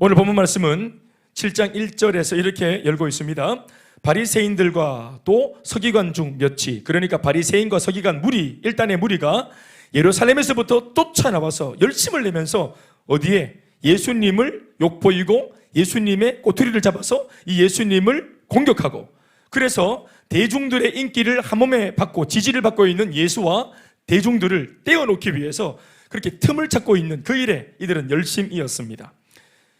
오늘 본문 말씀은 7장 1절에서 이렇게 열고 있습니다. 바리새인들과 또 서기관 중 몇이, 그러니까 바리새인과 서기관 무리, 일단의 무리가 예루살렘에서부터 쫓아나와서 열심을 내면서 어디에? 예수님을 욕보이고 예수님의 꼬투리를 잡아서 이 예수님을 공격하고, 그래서 대중들의 인기를 한몸에 받고 지지를 받고 있는 예수와 대중들을 떼어놓기 위해서 그렇게 틈을 찾고 있는 그 일에 이들은 열심이었습니다.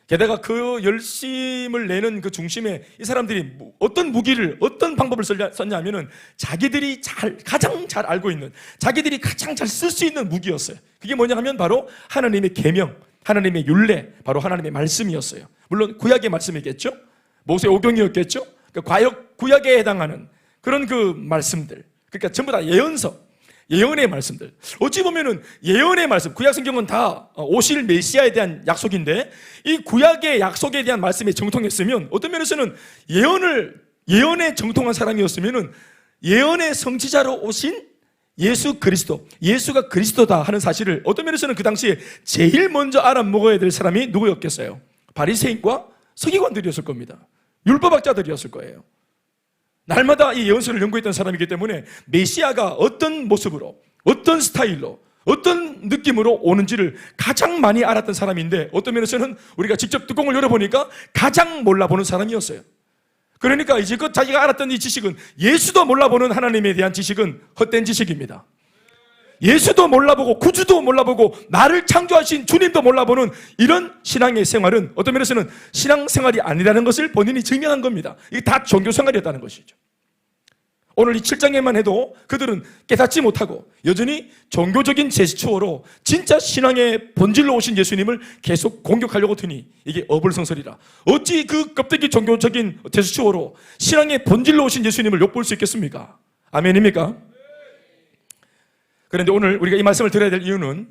게다가 그 열심을 내는 그 중심에 이 사람들이 어떤 무기를, 어떤 방법을 썼냐면은 자기들이 가장 잘 알고 있는, 자기들이 가장 잘 쓸 수 있는 무기였어요. 그게 뭐냐 하면 바로 하나님의 계명, 하나님의 율례, 바로 하나님의 말씀이었어요. 물론 구약의 말씀이겠죠. 모세 오경이었겠죠. 그러니까 구약에 해당하는 그런 그 말씀들, 그러니까 전부 다 예언의 말씀들. 어찌 보면은 예언의 말씀, 구약 성경은 다 오실 메시아에 대한 약속인데, 이 구약의 약속에 대한 말씀에 정통했으면, 어떤 면에서는 예언에 정통한 사람이었으면은 예언의 성취자로 오신 예수 그리스도, 예수가 그리스도다 하는 사실을 어떤 면에서는 그 당시에 제일 먼저 알아먹어야 될 사람이 누구였겠어요? 바리새인과 서기관들이었을 겁니다. 율법학자들이었을 거예요. 날마다 이 예언서를 연구했던 사람이기 때문에 메시아가 어떤 모습으로, 어떤 스타일로, 어떤 느낌으로 오는지를 가장 많이 알았던 사람인데, 어떤 면에서는 우리가 직접 뚜껑을 열어보니까 가장 몰라보는 사람이었어요. 그러니까 이제껏 자기가 알았던 이 지식은, 예수도 몰라보는 하나님에 대한 지식은 헛된 지식입니다. 예수도 몰라보고 구주도 몰라보고 나를 창조하신 주님도 몰라보는 이런 신앙의 생활은 어떤 면에서는 신앙생활이 아니라는 것을 본인이 증명한 겁니다. 이게 다 종교생활이었다는 것이죠. 오늘 이 7장에만 해도 그들은 깨닫지 못하고 여전히 종교적인 제스처로 진짜 신앙의 본질로 오신 예수님을 계속 공격하려고 드니 이게 어불성설이라. 어찌 그 껍데기 종교적인 제스처로 신앙의 본질로 오신 예수님을 엿볼 수 있겠습니까? 아멘입니까? 그런데 오늘 우리가 이 말씀을 들어야 될 이유는,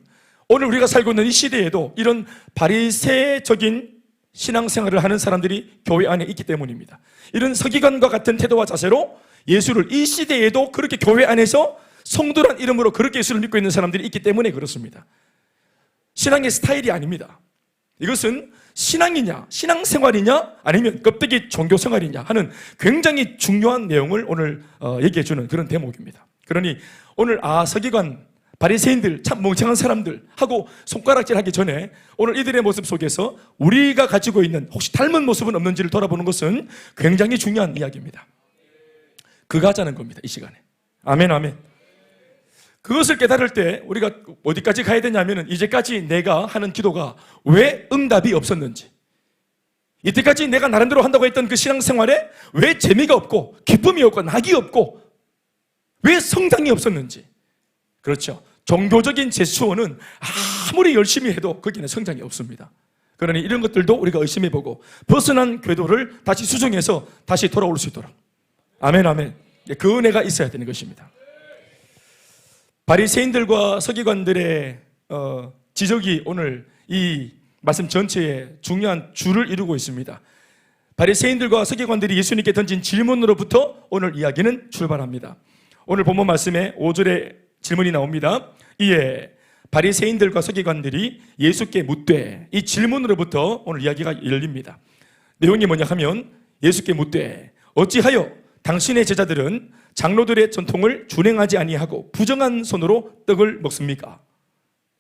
오늘 우리가 살고 있는 이 시대에도 이런 바리새적인 신앙생활을 하는 사람들이 교회 안에 있기 때문입니다. 이런 서기관과 같은 태도와 자세로 예수를, 이 시대에도 그렇게 교회 안에서 성도란 이름으로 그렇게 예수를 믿고 있는 사람들이 있기 때문에 그렇습니다. 신앙의 스타일이 아닙니다. 이것은 신앙이냐, 신앙생활이냐, 아니면 껍데기 종교생활이냐 하는 굉장히 중요한 내용을 오늘 얘기해 주는 그런 대목입니다. 그러니 오늘 서기관, 바리새인들, 참 멍청한 사람들 하고 손가락질하기 전에 오늘 이들의 모습 속에서 우리가 가지고 있는 혹시 닮은 모습은 없는지를 돌아보는 것은 굉장히 중요한 이야기입니다. 그거 하자는 겁니다, 이 시간에. 아멘, 아멘. 그것을 깨달을 때 우리가 어디까지 가야 되냐면은, 이제까지 내가 하는 기도가 왜 응답이 없었는지, 이때까지 내가 나름대로 한다고 했던 그 신앙생활에 왜 재미가 없고 기쁨이 없고 낙이 없고 왜 성장이 없었는지. 그렇죠. 종교적인 제스처는 아무리 열심히 해도 거기는 성장이 없습니다. 그러니 이런 것들도 우리가 열심히 보고 벗어난 궤도를 다시 수정해서 다시 돌아올 수 있도록. 아멘, 아멘. 그 은혜가 있어야 되는 것입니다. 바리새인들과 서기관들의 지적이 오늘 이 말씀 전체에 중요한 줄을 이루고 있습니다. 바리새인들과 서기관들이 예수님께 던진 질문으로부터 오늘 이야기는 출발합니다. 오늘 본문 말씀에 5절에 질문이 나옵니다. 이에 바리새인들과 서기관들이 예수께 묻되, 이 질문으로부터 오늘 이야기가 열립니다. 내용이 뭐냐 하면, 예수께 묻되 어찌하여 당신의 제자들은 장로들의 전통을 준행하지 아니하고 부정한 손으로 떡을 먹습니까?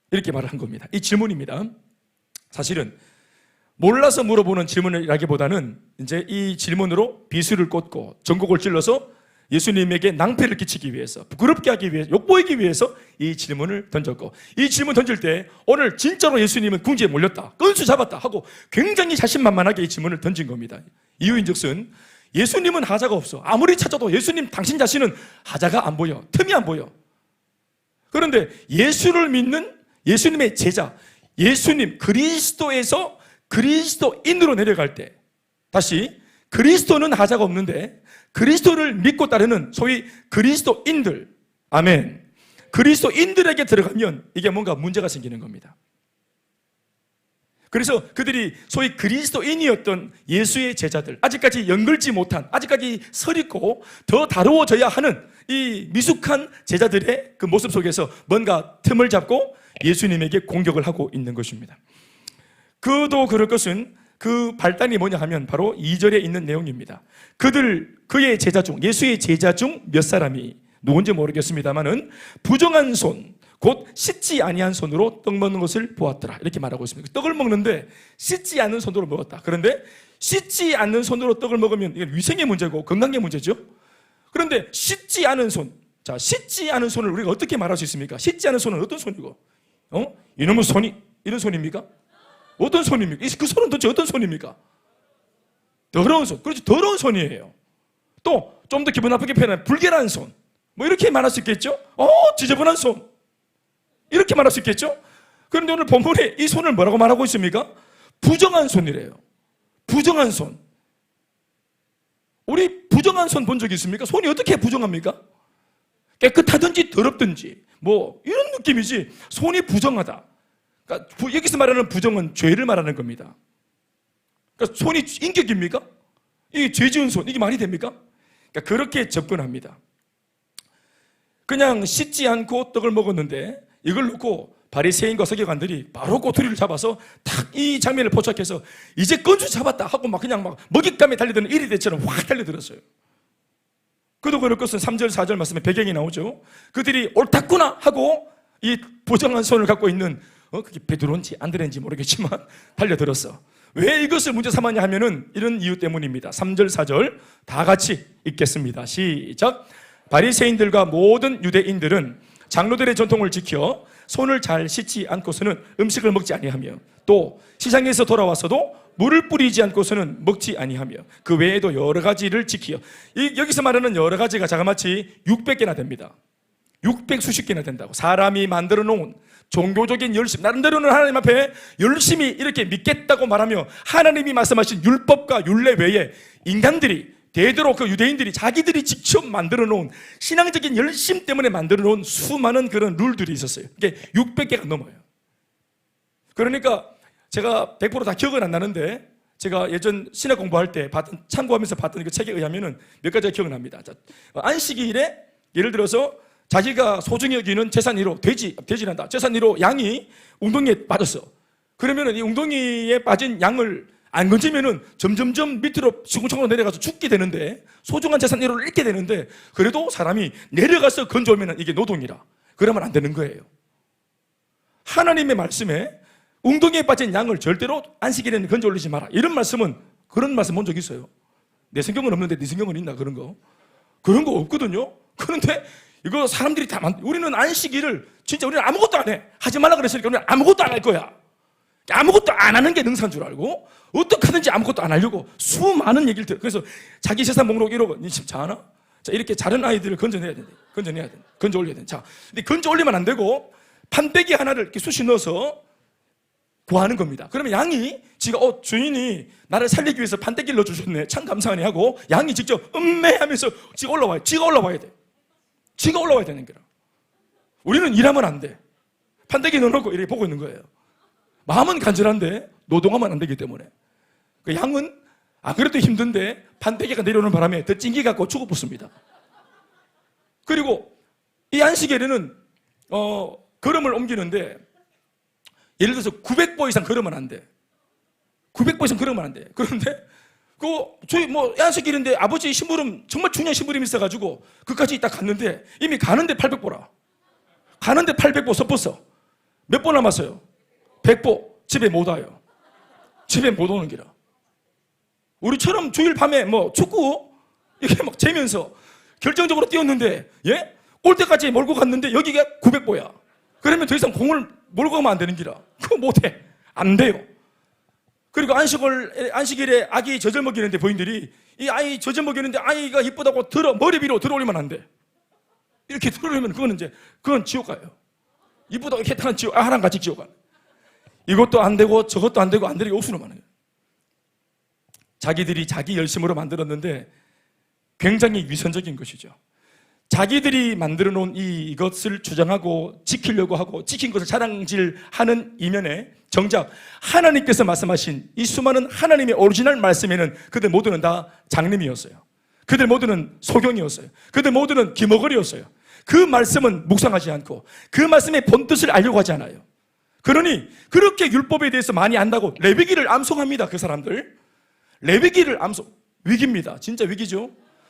이렇게 말을 한 겁니다. 이 질문입니다. 사실은 몰라서 물어보는 질문이라기보다는 이제 이 질문으로 비수를 꽂고 전곡을 찔러서 예수님에게 낭패를 끼치기 위해서, 부끄럽게 하기 위해서, 욕보이기 위해서 이 질문을 던졌고, 이 질문 던질 때 오늘 진짜로 예수님은 궁지에 몰렸다, 건수 잡았다 하고 굉장히 자신만만하게 이 질문을 던진 겁니다. 이유인즉슨 예수님은 하자가 없어. 아무리 찾아도 예수님 당신 자신은 하자가 안 보여, 틈이 안 보여. 그런데 예수를 믿는 예수님의 제자, 예수님 그리스도에서 그리스도인으로 내려갈 때, 다시 그리스도는 하자가 없는데 그리스도를 믿고 따르는 소위 그리스도인들, 아멘, 그리스도인들에게 들어가면 이게 뭔가 문제가 생기는 겁니다. 그래서 그들이 소위 그리스도인이었던 예수의 제자들, 아직까지 연결지 못한, 아직까지 서리고 더 다루어져야 하는 이 미숙한 제자들의 그 모습 속에서 뭔가 틈을 잡고 예수님에게 공격을 하고 있는 것입니다. 그도 그럴 것은 그 발단이 뭐냐 하면 바로 2절에 있는 내용입니다. 그의 제자 중, 예수의 제자 중 몇 사람이 누군지 모르겠습니다만은 부정한 손, 곧 씻지 아니한 손으로 떡 먹는 것을 보았더라. 이렇게 말하고 있습니다. 떡을 먹는데 씻지 않는 손으로 먹었다. 그런데 씻지 않는 손으로 떡을 먹으면 이게 위생의 문제고 건강의 문제죠. 그런데 씻지 않은 손, 자, 씻지 않은 손을 우리가 어떻게 말할 수 있습니까? 씻지 않은 손은 어떤 손이고? 이놈의 손이 이런 손입니까? 어떤 손입니까? 그 손은 도대체 어떤 손입니까? 더러운 손. 그렇죠. 더러운 손이에요. 또 좀 더 기분 나쁘게 표현하면 불결한 손. 뭐 이렇게 말할 수 있겠죠? 지저분한 손. 이렇게 말할 수 있겠죠? 그런데 오늘 본문에 이 손을 뭐라고 말하고 있습니까? 부정한 손이래요. 부정한 손. 우리 부정한 손 본 적 있습니까? 손이 어떻게 부정합니까? 깨끗하든지 더럽든지 뭐 이런 느낌이지 손이 부정하다. 그러니까 여기서 말하는 부정은 죄를 말하는 겁니다. 그러니까 손이 인격입니까? 이게 죄 지은 손, 이게 말이 됩니까? 그러니까 그렇게 접근합니다. 그냥 씻지 않고 떡을 먹었는데 이걸 놓고 바리새인과 서기관들이 바로 꼬투리를 잡아서 탁 이 장면을 포착해서 이제 건주 잡았다 하고 막 그냥 막 먹잇감에 달리던 이리대처럼 확 달려들었어요. 그도 그럴 것은 3절 4절 말씀에 배경이 나오죠. 그들이 옳았구나 하고 이 부정한 손을 갖고 있는 그게 베드로인지 안드레인지 모르겠지만 달려들었어. 왜 이것을 문제 삼았냐 하면은 이런 이유 때문입니다. 3절 4절 다 같이 읽겠습니다. 시작. 바리새인들과 모든 유대인들은 장로들의 전통을 지켜 손을 잘 씻지 않고서는 음식을 먹지 아니하며 또 시장에서 돌아와서도 물을 뿌리지 않고서는 먹지 아니하며 그 외에도 여러 가지를 지키어 여기서 말하는 여러 가지가 자그마치 600개나 됩니다. 600 수십 개나 된다고. 사람이 만들어 놓은 종교적인 열심, 나름대로는 하나님 앞에 열심히 이렇게 믿겠다고 말하며 하나님이 말씀하신 율법과 율례 외에 인간들이 대대로 그 유대인들이 자기들이 직접 만들어 놓은 신앙적인 열심 때문에 만들어 놓은 수많은 그런 룰들이 있었어요. 이게 600개가 넘어요. 그러니까 제가 100%다 기억은 안 나는데 제가 예전 신학 공부할 때 참고하면서 봤던 그 책에 의하면은 몇 가지가 기억납니다. 안식일에 예를 들어서 자기가 소중히 여기는 재산 1호 돼지란다. 재산 1호 양이 웅덩이에 빠졌어. 그러면은 이 웅덩이에 빠진 양을 안 건지면은 점점점 밑으로 시궁창으로 내려가서 죽게 되는데 소중한 재산 1호를 잃게 되는데 그래도 사람이 내려가서 건져오면은 이게 노동이라. 그러면 안 되는 거예요. 하나님의 말씀에 웅덩이에 빠진 양을 절대로 안식일에는 건져 올리지 마라. 이런 말씀은 그런 말씀 본 적 있어요? 내 성경은 없는데 네 성경은 있나 그런 거? 그런 거 없거든요. 그런데 이거 사람들이 다 우리는 안식일을 진짜 우리는 아무것도 안 해. 하지 말라 그랬으니까 우리는 아무것도 안 할 거야. 아무것도 안 하는 게 능사인 줄 알고 어떻게 하든지 아무것도 안 하려고 수많은 얘기를 들어. 그래서 자기 재산 목록 이러고 니 지금 자나? 자, 이렇게 자른 아이들을 건져내야 된다. 건져 올려야 된다. 자, 근데 건져 올리면 안 되고 판때기 하나를 이렇게 쑤시 넣어서 구하는 겁니다. 그러면 양이 지가 주인이 나를 살리기 위해서 판때기를 넣어주셨네. 참 감사하네 하고 양이 직접 하면서 지가 올라와야 돼. 지가 올라와야 되는 거라. 우리는 일하면 안 돼. 판때기 넣어놓고 이렇게 보고 있는 거예요. 마음은 간절한데 노동하면 안 되기 때문에. 그 양은 안 그래도 힘든데 판때기가 내려오는 바람에 더 찡기갖고 죽어붙습니다. 그리고 이 안식일에는 걸음을 옮기는데 예를 들어서 900보 이상 걸으면 안 돼. 900보 이상 걸으면 안 돼. 그런데 저희 안식일인데 아버지 심부름 정말 중요한 심부름이 있어가지고 그까지 딱 갔는데 이미 가는데 800보라. 가는데 800보 섭었어. 몇 보 남았어요? 100보. 집에 못 와요. 집에 못 오는 기라. 우리처럼 주일 밤에 축구 이렇게 막 재면서 결정적으로 뛰었는데 올 때까지 몰고 갔는데 여기가 900보야. 그러면 더 이상 공을 몰고 가면 안 되는 기라. 그거 못해. 안 돼요. 그리고 안식일에 아기 젖을 먹이는데 부인들이 이 아이 젖을 먹이는데 아이가 이쁘다고 머리 위로 들어올리면 안 돼. 이렇게 들어올리면 그건 지옥 가요. 이쁘다고 이렇게 타는 지옥, 하나랑 같이 지옥 가요. 이것도 안 되고 저것도 안 되고 안 되게 옥수로 많아요. 자기들이 자기 열심으로 만들었는데 굉장히 위선적인 것이죠. 자기들이 만들어 놓은 이것을 주장하고 지키려고 하고 지킨 것을 자랑질하는 이면에 정작 하나님께서 말씀하신 이 수많은 하나님의 오리지널 말씀에는 그들 모두는 다 장님이었어요. 그들 모두는 소경이었어요. 그들 모두는 기머거리였어요. 그 말씀은 묵상하지 않고 그 말씀의 본뜻을 알려고 하지 않아요. 그러니 그렇게 율법에 대해서 많이 안다고 레위기를 암송합니다. 그 사람들 레위기를 암송. 위기입니다. 진짜 위기죠.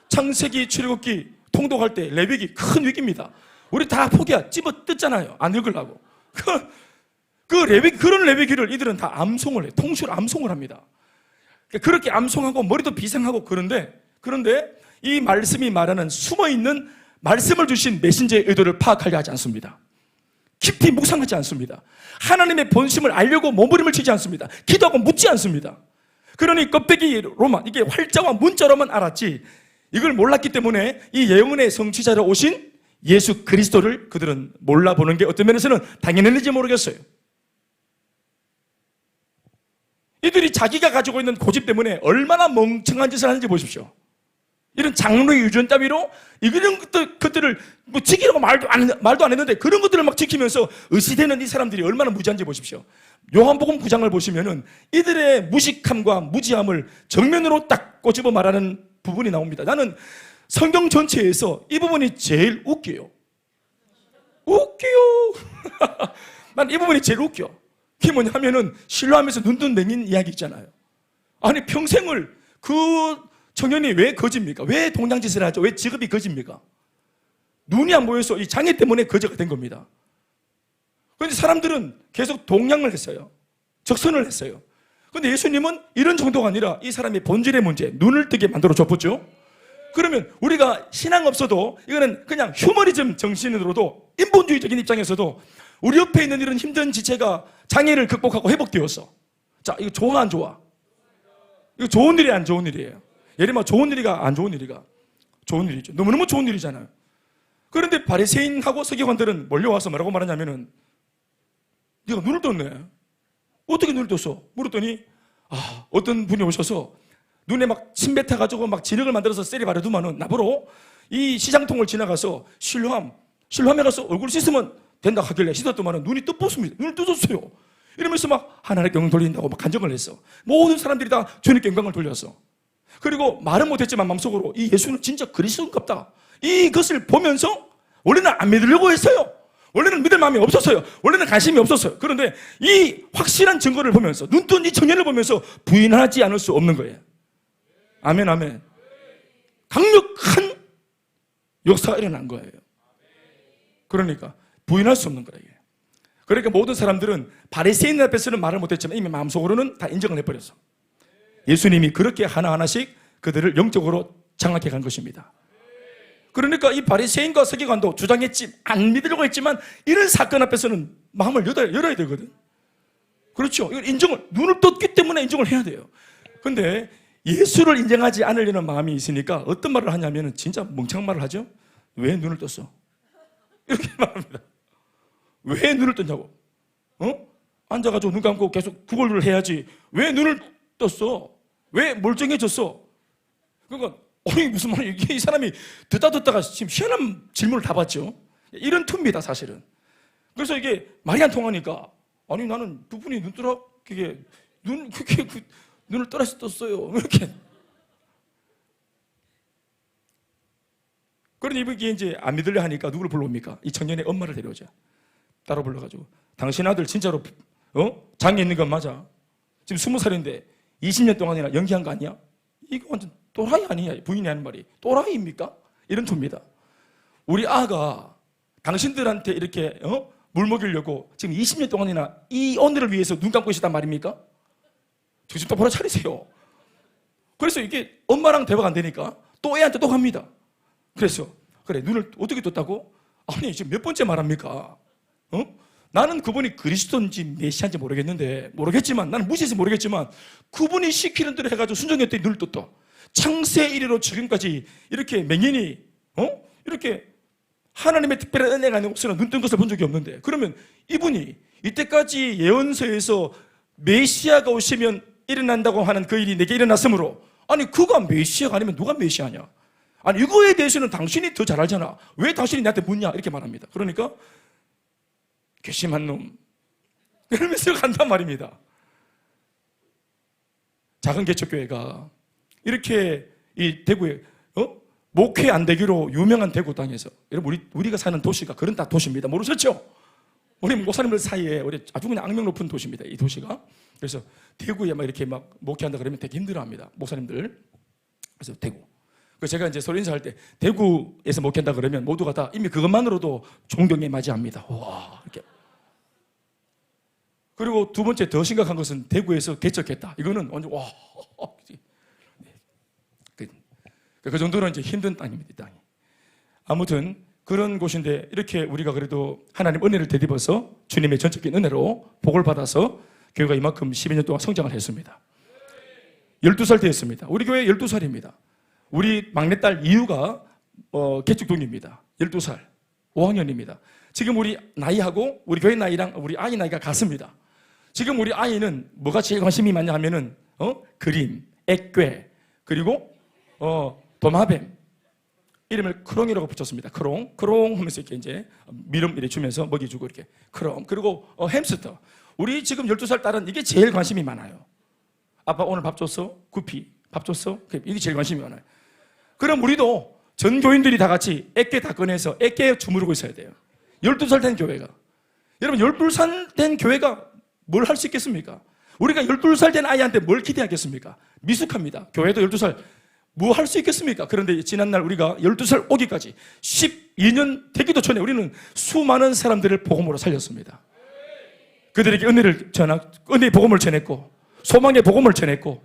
창세기, 출애굽기 통독할 때 레위기 큰 위기입니다. 우리 다 포기야. 집어 뜯잖아요. 안 읽으려고. 그런 레위기를 이들은 다 암송을 해. 통시로 암송을 합니다. 그렇게 암송하고 머리도 비상하고 그런데 이 말씀이 말하는 숨어있는 말씀을 주신 메신저의 의도를 파악하려 하지 않습니다. 깊이 묵상하지 않습니다. 하나님의 본심을 알려고 몸부림을 치지 않습니다. 기도하고 묻지 않습니다. 그러니 껍데기로만, 이게 활자와 문자로만 알았지 이걸 몰랐기 때문에 이 예언의 성취자로 오신 예수 그리스도를 그들은 몰라보는 게 어떤 면에서는 당연했는지 모르겠어요. 이들이 자기가 가지고 있는 고집 때문에 얼마나 멍청한 짓을 하는지 보십시오. 이런 장로의 유전 따위로 이런 것들을 뭐 지키라고 말도 안 했는데 그런 것들을 막 지키면서 의시되는 이 사람들이 얼마나 무지한지 보십시오. 요한복음 9장을 보시면은 이들의 무식함과 무지함을 정면으로 딱 꼬집어 말하는 부분이 나옵니다. 나는 성경 전체에서 이 부분이 제일 웃겨요. 난 이 부분이 제일 웃겨. 그게 뭐냐 하면은 실로하면서 눈뜬 맹인 이야기 있잖아요. 아니 평생을 그 청년이 왜 거지입니까? 왜 동장짓을 하죠? 왜 직업이 거지입니까? 눈이 안 보여서 이 장애 때문에 거지가 된 겁니다. 그런데 사람들은 계속 동냥을 했어요. 적선을 했어요. 그런데 예수님은 이런 정도가 아니라 이 사람의 본질의 문제, 눈을 뜨게 만들어 줬죠. 그러면 우리가 신앙 없어도 이거는 그냥 휴머니즘 정신으로도 인본주의적인 입장에서도 우리 옆에 있는 이런 힘든 지체가 장애를 극복하고 회복되었어. 자, 이거 좋아 안 좋아? 이거 좋은 일이 안 좋은 일이에요. 예를 들면 좋은 일이가 안 좋은 일이가 좋은 일이죠. 너무너무 좋은 일이잖아요. 그런데 바리새인하고 서기관들은 몰려와서 뭐라고 말하냐면은 네가 눈을 떴네. 어떻게 눈을 떴어? 물었더니 어떤 분이 오셔서 눈에 막 침 뱉어가지고 막 진흙을 만들어서 셀이 바르더만은 나보러 이 시장통을 지나가서 실로함에 가서 얼굴 씻으면 된다 하길래 씻었더만은 눈이 뜨었습니다. 눈을 뜨졌어요. 이러면서 막 하나님께 영광 돌린다고 막 간증을 했어. 모든 사람들이 다 주님께 영광을 돌렸어. 그리고 말은 못했지만 마음속으로 이 예수는 진짜 그리스도인갑다. 이것을 보면서 원래는 안 믿으려고 했어요. 원래는 믿을 마음이 없었어요. 원래는 관심이 없었어요. 그런데 이 확실한 증거를 보면서 눈뜬 이 청년을 보면서 부인하지 않을 수 없는 거예요. 아멘, 아멘. 강력한 역사가 일어난 거예요. 그러니까 부인할 수 없는 거예요. 그러니까 모든 사람들은 바리새인 앞에서는 말을 못했지만 이미 마음속으로는 다 인정을 해버렸어. 예수님이 그렇게 하나하나씩 그들을 영적으로 장악해 간 것입니다. 그러니까 이 바리새인과 서기관도 주장했지 안 믿으려고 했지만 이런 사건 앞에서는 마음을 열어야 되거든. 그렇죠. 이걸 눈을 떴기 때문에 인정을 해야 돼요. 그런데 예수를 인정하지 않으려는 마음이 있으니까 어떤 말을 하냐면 진짜 멍청한 말을 하죠. 왜 눈을 떴어? 이렇게 말합니다. 왜 눈을 떴냐고. 앉아가지고 눈 감고 계속 구걸을 해야지. 왜 눈을 떴어? 왜 멀쩡해졌어? 그러니까 무슨 말이야. 이 사람이 듣다가 지금 희한한 질문을 다 받죠. 이런 투입니다, 사실은. 그래서 이게 말이 안 통하니까 아니 나는 두 분이 눈을 떠라서 떴어요. 이렇게. 그런데 이분이 이제 안 믿으려 하니까 누구를 불러옵니까? 이 청년의 엄마를 데려오자. 따로 불러가지고 당신 아들 진짜로 장애 있는 건 맞아. 지금 20살인데 20년 동안이나 연기한 거 아니야? 이거 완전 또라이 아니야? 부인이 하는 말이 또라이입니까? 이런 투입니다. 우리 아가 당신들한테 이렇게 물 먹이려고 지금 20년 동안이나 이 오늘을 위해서 눈 감고 있었단 말입니까? 정신 똑바로 차리세요. 그래서 이게 엄마랑 대화가 안 되니까 또 애한테 또 갑니다. 그래서 그래 눈을 어떻게 떴다고? 아니 지금 몇 번째 말합니까? 나는 그분이 그리스도인지 메시아인지 모르겠지만 나는 무시해서 모르겠지만 그분이 시키는 대로 해가지고 순종했더니 눈을 떴다. 창세 이래로 지금까지 이렇게 맹인이 이렇게 하나님의 특별한 은혜가 아닌 없으나 눈 뜬 것을 본 적이 없는데 그러면 이분이 이때까지 예언서에서 메시아가 오시면 일어난다고 하는 그 일이 내게 일어났으므로 아니 그가 메시아가 아니면 누가 메시아냐? 아니 이거에 대해서는 당신이 더 잘 알잖아. 왜 당신이 나한테 묻냐? 이렇게 말합니다. 그러니까 괘씸한 놈 이러면서 간단 말입니다. 작은 개척교회가 이렇게 이 대구에 목회 안 되기로 유명한 대구 땅에서 여러분 우리가 사는 도시가 그런 다 도시입니다. 모르셨죠? 우리 목사님들 사이에 우리 아주 그냥 악명 높은 도시입니다. 이 도시가. 그래서 대구에 막 이렇게 막 목회한다 그러면 되게 힘들어합니다. 목사님들. 그래서 대구. 그래서 제가 이제 서로 인사할 때 대구에서 목회한다 그러면 모두가 다 이미 그것만으로도 존경에 맞이합니다. 와, 이렇게. 그리고 두 번째 더 심각한 것은 대구에서 개척했다. 이거는 완전 와. 그 정도는 이제 힘든 땅입니다. 이 땅이. 아무튼 그런 곳인데 이렇게 우리가 그래도 하나님 은혜를 되짚어서 주님의 전적인 은혜로 복을 받아서 교회가 이만큼 12년 동안 성장을 했습니다. 12살 되었습니다. 우리 교회 12살입니다. 우리 막내딸 이유가 개축동입니다. 12살, 5학년입니다. 지금 우리 나이하고 우리 교회 나이랑 우리 아이 나이가 같습니다. 지금 우리 아이는 뭐가 제일 관심이 많냐 하면은 그림, 액괴, 그리고 도마뱀. 이름을 크롱이라고 붙였습니다. 크롱 하면서 이렇게 이제 미름 이렇게 주면서 먹이주고 이렇게 크롱. 그리고 햄스터. 우리 지금 12살 딸은 이게 제일 관심이 많아요. 아빠 오늘 밥 줬어? 구피. 밥 줬어? 이게 제일 관심이 많아요. 그럼 우리도 전 교인들이 다 같이 액괴 다 꺼내서 액괴에 주무르고 있어야 돼요. 12살 된 교회가. 여러분 12살 된 교회가 뭘 할 수 있겠습니까? 우리가 12살 된 아이한테 뭘 기대하겠습니까? 미숙합니다. 교회도 12살 뭐 할 수 있겠습니까? 그런데 지난날 우리가 12살 오기까지 12년 되기도 전에 우리는 수많은 사람들을 복음으로 살렸습니다. 그들에게 은혜의 복음을 전했고 소망의 복음을 전했고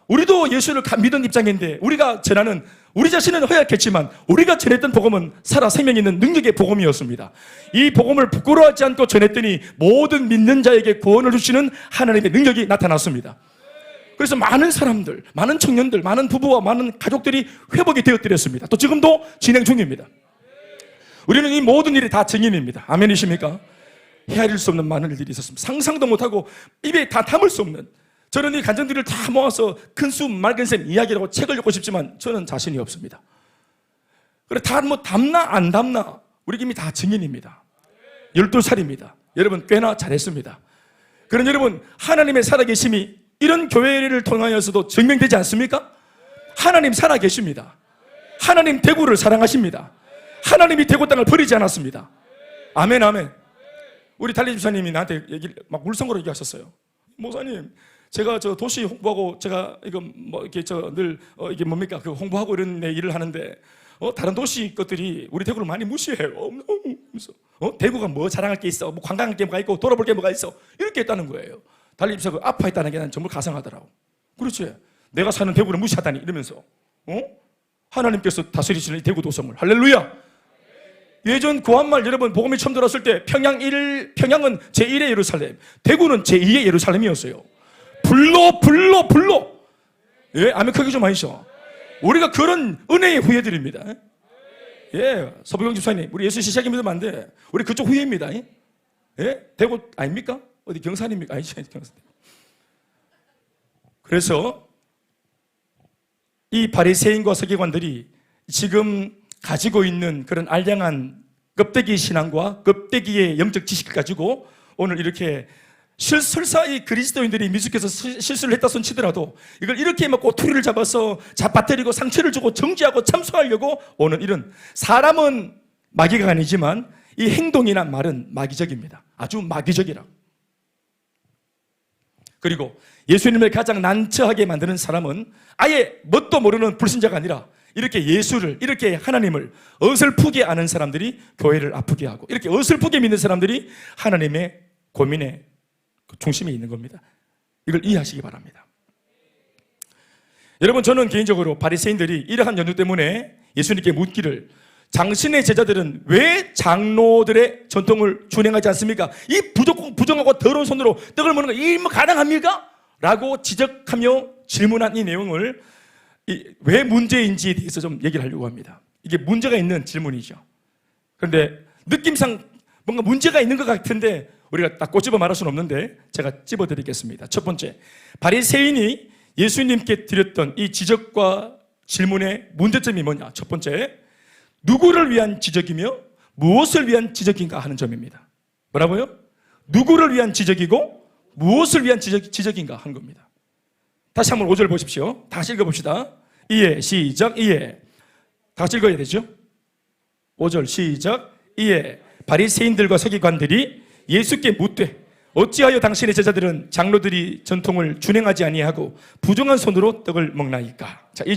우리도 예수를 믿은 입장인데 우리가 전하는 우리 자신은 허약했지만 우리가 전했던 복음은 살아 생명 있는 능력의 복음이었습니다. 이 복음을 부끄러워하지 않고 전했더니 모든 믿는 자에게 구원을 주시는 하나님의 능력이 나타났습니다. 그래서 많은 사람들, 많은 청년들, 많은 부부와 많은 가족들이 회복이 되어드렸습니다. 또 지금도 진행 중입니다. 우리는 이 모든 일이 다 증인입니다. 아멘이십니까? 헤아릴 수 없는 많은 일들이 있었습니다. 상상도 못하고 입에 다 담을 수 없는 저는 이 간증들을 다 모아서 큰 수 맑은 샘 이야기라고 책을 읽고 싶지만 저는 자신이 없습니다. 그래 다 뭐 담나 안 담나 우리 이미 다 증인입니다. 12살입니다. 여러분 꽤나 잘했습니다. 그런 여러분 하나님의 살아계심이 이런 교회를 통하여서도 증명되지 않습니까? 하나님 살아계십니다. 하나님 대구를 사랑하십니다. 하나님이 대구 땅을 버리지 않았습니다. 아멘 아멘. 우리 달리 집사님이 나한테 막 울성으로 얘기하셨어요. 목사님 제가 저 도시 홍보하고 제가 이거 뭐 이렇게 늘 이게 뭡니까 그 홍보하고 이런 일을 하는데 다른 도시 것들이 우리 대구를 많이 무시해요. 대구가 뭐 자랑할 게 있어? 뭐 관광할 게 뭐가 있고 돌아볼 게 뭐가 있어? 이렇게 했다는 거예요. 달리 집사가 아파했다는 게 난 정말 가상하더라고. 그렇지? 내가 사는 대구를 무시하다니 이러면서 하나님께서 다스리시는 이 대구 도성을 할렐루야. 예전 구한말 여러분 복음이 처음 들었을 때 평양은 제1의 예루살렘, 대구는 제2의 예루살렘이었어요. 불로. 예, 아멘 크게 좀 하시죠. 우리가 그런 은혜의 후예들입니다. 예, 서부경 집사님, 우리 예수 시작이 믿으면 안 돼. 우리 그쪽 후예입니다. 예, 대구 아닙니까? 어디 경산입니까? 아니죠, 경산. 그래서 이 바리새인과 서기관들이 지금 가지고 있는 그런 알량한 껍데기 신앙과 껍데기의 영적 지식을 가지고 오늘 이렇게 설사 이 그리스도인들이 미숙해서 실수를 했다 손 치더라도 이걸 이렇게 막 꼬투리를 잡아서 잡아뜨리고 상처를 주고 정지하고 참소하려고 오는 이런 사람은 마귀가 아니지만 이 행동이나 말은 마귀적입니다. 아주 마귀적이라. 그리고 예수님을 가장 난처하게 만드는 사람은 아예 뭣도 모르는 불신자가 아니라 이렇게 예수를, 이렇게 하나님을 어설프게 아는 사람들이 교회를 아프게 하고 이렇게 어설프게 믿는 사람들이 하나님의 고민의 중심에 있는 겁니다. 이걸 이해하시기 바랍니다. 여러분 저는 개인적으로 바리새인들이 이러한 연유 때문에 예수님께 묻기를 당신의 제자들은 왜 장로들의 전통을 준행하지 않습니까? 이 부정하고 더러운 손으로 떡을 먹는 거 이 뭐 가능합니까? 라고 지적하며 질문한 이 내용을 왜 문제인지에 대해서 좀 얘기를 하려고 합니다. 이게 문제가 있는 질문이죠. 그런데 느낌상 뭔가 문제가 있는 것 같은데 우리가 딱 꼬집어 말할 수는 없는데 제가 집어드리겠습니다. 첫 번째, 바리새인이 예수님께 드렸던 이 지적과 질문의 문제점이 뭐냐? 첫 번째, 누구를 위한 지적이며 무엇을 위한 지적인가 하는 점입니다. 뭐라고요? 누구를 위한 지적이고 무엇을 위한 지적인가 하는 겁니다. 다시 한번 5절 보십시오. 다시 읽어봅시다. 이에 시작 이에 다 같이 읽어야 되죠? 5절 시작 이에 바리새인들과 서기관들이 예수께 묻되 어찌하여 당신의 제자들은 장로들이 전통을 준행하지 아니하고 부정한 손으로 떡을 먹나이까? 자, 이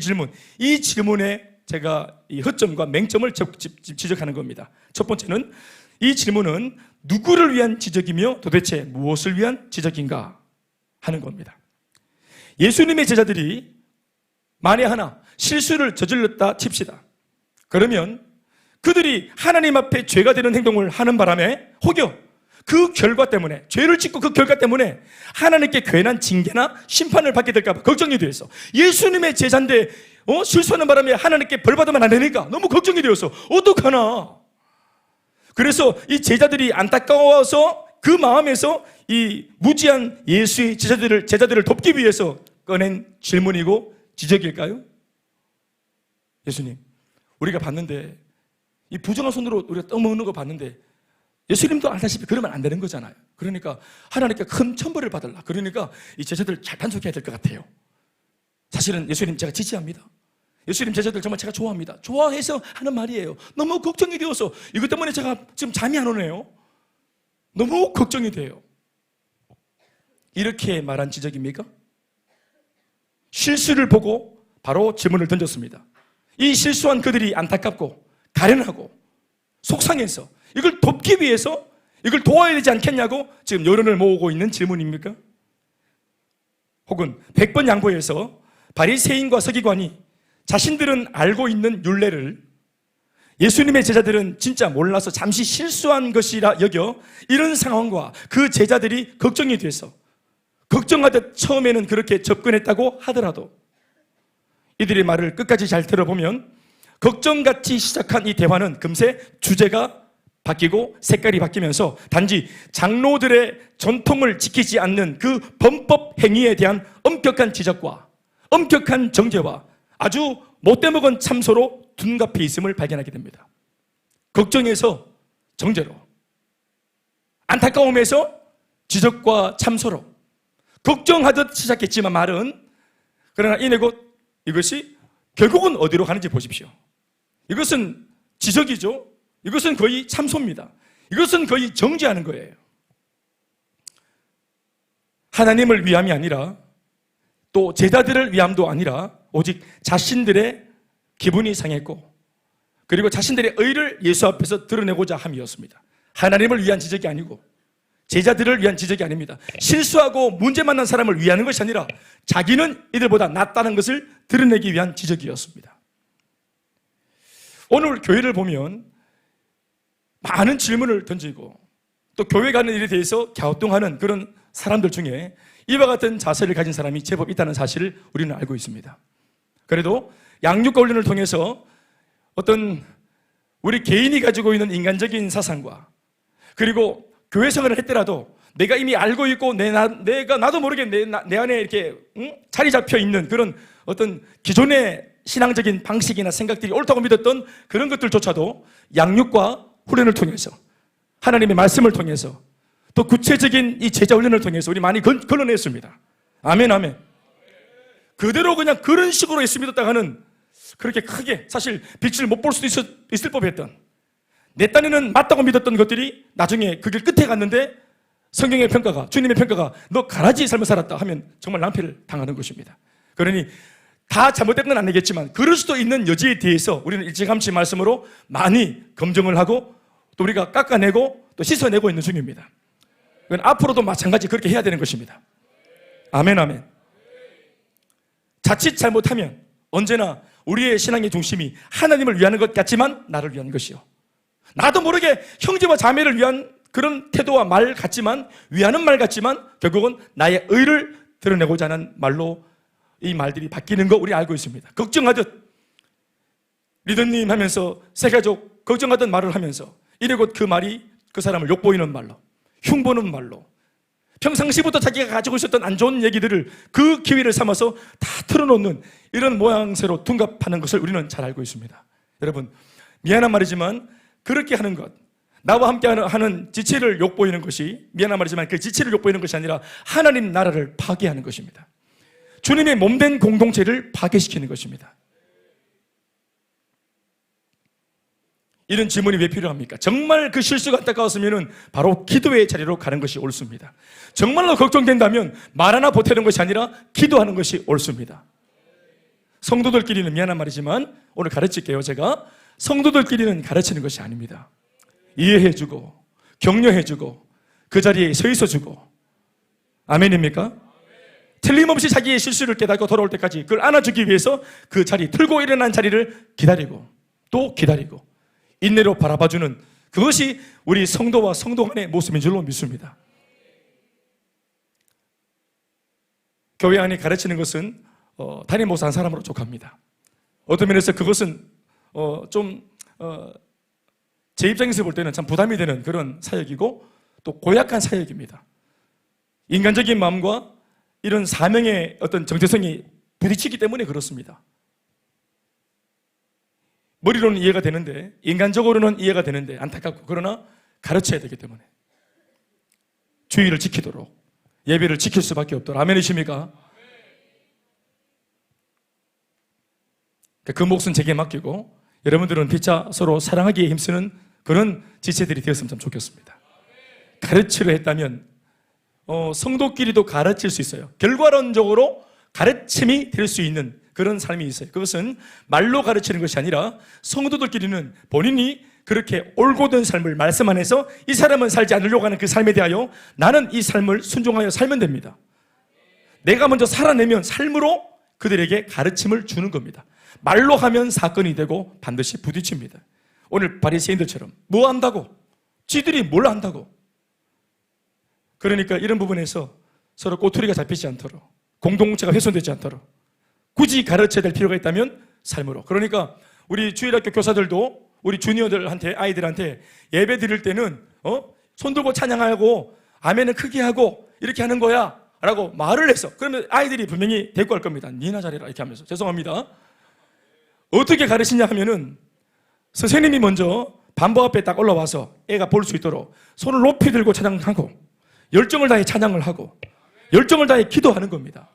질문에 제가 이 허점과 맹점을 지적하는 겁니다. 첫 번째는 이 질문은 누구를 위한 지적이며 도대체 무엇을 위한 지적인가 하는 겁니다. 예수님의 제자들이 만에 하나 실수를 저질렀다 칩시다. 그러면 그들이 하나님 앞에 죄가 되는 행동을 하는 바람에 혹여 그 결과 때문에, 죄를 짓고 그 결과 때문에 하나님께 괜한 징계나 심판을 받게 될까 봐 걱정이 되어서, 예수님의 제자인데 실수하는 바람에 하나님께 벌 받으면 안 되니까 너무 걱정이 되어서 어떡하나. 그래서 이 제자들이 안타까워서 그 마음에서 이 무지한 예수의 제자들을 돕기 위해서 꺼낸 질문이고 지적일까요? 예수님, 우리가 봤는데 이 부정한 손으로 우리가 떡 먹는 거 봤는데 예수님도 알다시피 그러면 안 되는 거잖아요. 그러니까 하나님께 큰 천벌을 받으려. 그러니까 이 제자들 잘 단속해야 될 것 같아요. 사실은 예수님 제가 지지합니다. 예수님 제자들 정말 제가 좋아합니다. 좋아해서 하는 말이에요. 너무 걱정이 되어서 이것 때문에 제가 지금 잠이 안 오네요. 너무 걱정이 돼요. 이렇게 말한 지적입니까? 실수를 보고 바로 질문을 던졌습니다. 이 실수한 그들이 안타깝고 가련하고 속상해서 이걸 돕기 위해서 이걸 도와야 되지 않겠냐고 지금 여론을 모으고 있는 질문입니까? 혹은 100번 양보해서 바리새인과 서기관이 자신들은 알고 있는 율례를 예수님의 제자들은 진짜 몰라서 잠시 실수한 것이라 여겨 이런 상황과 그 제자들이 걱정이 돼서 걱정하듯 처음에는 그렇게 접근했다고 하더라도 이들의 말을 끝까지 잘 들어보면 걱정같이 시작한 이 대화는 금세 주제가 바뀌고 색깔이 바뀌면서 단지 장로들의 전통을 지키지 않는 그 범법 행위에 대한 엄격한 지적과 엄격한 정죄와 아주 못되먹은 참소로 둔갑해 있음을 발견하게 됩니다. 걱정에서 정죄로, 안타까움에서 지적과 참소로, 걱정하듯 시작했지만 말은, 그러나 이내 곧 이것이 결국은 어디로 가는지 보십시오. 이것은 지적이죠. 이것은 거의 참소입니다. 이것은 거의 정죄하는 거예요. 하나님을 위함이 아니라 또 제자들을 위함도 아니라 오직 자신들의 기분이 상했고 그리고 자신들의 의를 예수 앞에서 드러내고자 함이었습니다. 하나님을 위한 지적이 아니고 제자들을 위한 지적이 아닙니다. 실수하고 문제 만난 사람을 위하는 것이 아니라 자기는 이들보다 낫다는 것을 드러내기 위한 지적이었습니다. 오늘 교회를 보면 많은 질문을 던지고 또 교회 가는 일에 대해서 갸우뚱하는 그런 사람들 중에 이와 같은 자세를 가진 사람이 제법 있다는 사실을 우리는 알고 있습니다. 그래도 양육과 훈련을 통해서 어떤 우리 개인이 가지고 있는 인간적인 사상과 그리고 교회 생활을 했더라도 내가 이미 알고 있고 내가 나도 모르게 내 안에 이렇게 자리 잡혀 있는 그런 어떤 기존의 신앙적인 방식이나 생각들이 옳다고 믿었던 그런 것들조차도 양육과 훈련을 통해서 하나님의 말씀을 통해서 또 구체적인 이 제자 훈련을 통해서 우리 많이 걸러냈습니다. 아멘, 아멘. 그대로 그냥 그런 식으로 예수 믿었다가 하는 그렇게 크게 사실 빛을 못 볼 수도 있을 법했던 내 딴에는 맞다고 믿었던 것들이 나중에 그 길 끝에 갔는데 성경의 평가가, 주님의 평가가 너 가라지 삶을 살았다 하면 정말 낭패를 당하는 것입니다. 그러니 다 잘못된 건 아니겠지만 그럴 수도 있는 여지에 대해서 우리는 일찌감치 말씀으로 많이 검증을 하고 또 우리가 깎아내고 또 씻어내고 있는 중입니다. 앞으로도 마찬가지 그렇게 해야 되는 것입니다. 아멘, 아멘. 자칫 잘못하면 언제나 우리의 신앙의 중심이 하나님을 위하는 것 같지만 나를 위한 것이요, 나도 모르게 형제와 자매를 위한 그런 태도와 말 같지만, 위하는 말 같지만 결국은 나의 의를 드러내고자 하는 말로 이 말들이 바뀌는 거 우리 알고 있습니다. 걱정하듯 리더님 하면서 새가족 걱정하던 말을 하면서 이래 곧 그 말이 그 사람을 욕보이는 말로, 흉보는 말로, 평상시부터 자기가 가지고 있었던 안 좋은 얘기들을 그 기회를 삼아서 다 털어놓는 이런 모양새로 둔갑하는 것을 우리는 잘 알고 있습니다. 여러분, 미안한 말이지만 그렇게 하는 것, 나와 함께 하는 지체를 욕보이는 것이, 미안한 말이지만 그 지체를 욕보이는 것이 아니라 하나님 나라를 파괴하는 것입니다. 주님의 몸된 공동체를 파괴시키는 것입니다. 이런 질문이 왜 필요합니까? 정말 그 실수가 안타까웠으면 바로 기도의 자리로 가는 것이 옳습니다. 정말로 걱정된다면 말 하나 보태는 것이 아니라 기도하는 것이 옳습니다. 성도들끼리는 미안한 말이지만 오늘 가르칠게요. 제가 성도들끼리는 가르치는 것이 아닙니다. 이해해주고 격려해주고 그 자리에 서 있어주고. 아멘입니까? 틀림없이 자기의 실수를 깨닫고 돌아올 때까지 그걸 안아주기 위해서 그 자리, 들고 일어난 자리를 기다리고 또 기다리고 인내로 바라봐주는, 그것이 우리 성도와 성도 간의 모습인 줄로 믿습니다. 교회 안에 가르치는 것은 담임 목사 한 사람으로 족합니다. 어떤 면에서 그것은 제 입장에서 볼 때는 참 부담이 되는 그런 사역이고 또 고약한 사역입니다. 인간적인 마음과 이런 사명의 어떤 정체성이 부딪히기 때문에 그렇습니다. 머리로는 이해가 되는데, 인간적으로는 이해가 되는데 안타깝고, 그러나 가르쳐야 되기 때문에 주의를 지키도록, 예배를 지킬 수밖에 없도록. 아멘이십니까? 그 몫은 제게 맡기고 여러분들은 피차 서로 사랑하기에 힘쓰는 그런 지체들이 되었으면 참 좋겠습니다. 가르치려 했다면 성도끼리도 가르칠 수 있어요. 결과론적으로 가르침이 될 수 있는 그런 삶이 있어요. 그것은 말로 가르치는 것이 아니라 성도들끼리는 본인이 그렇게 올곧은 삶을 말씀 안에서 이 사람은 살지 않으려고 하는 그 삶에 대하여 나는 이 삶을 순종하여 살면 됩니다. 내가 먼저 살아내면 삶으로 그들에게 가르침을 주는 겁니다. 말로 하면 사건이 되고 반드시 부딪힙니다. 오늘 바리새인들처럼 뭐 안다고? 지들이 뭘 안다고? 그러니까 이런 부분에서 서로 꼬투리가 잡히지 않도록, 공동체가 훼손되지 않도록 굳이 가르쳐야 될 필요가 있다면 삶으로. 그러니까 우리 주일학교 교사들도 우리 주니어들한테, 아이들한테 예배 드릴 때는 손 들고 찬양하고 아멘은 크게 하고 이렇게 하는 거야 라고 말을 해서, 그러면 아이들이 분명히 대꾸할 겁니다. 니나 잘해라 이렇게 하면서. 죄송합니다. 어떻게 가르치냐 하면은 선생님이 먼저 반보 앞에 딱 올라와서 애가 볼 수 있도록 손을 높이 들고 찬양하고 열정을 다해 찬양을 하고 열정을 다해 기도하는 겁니다.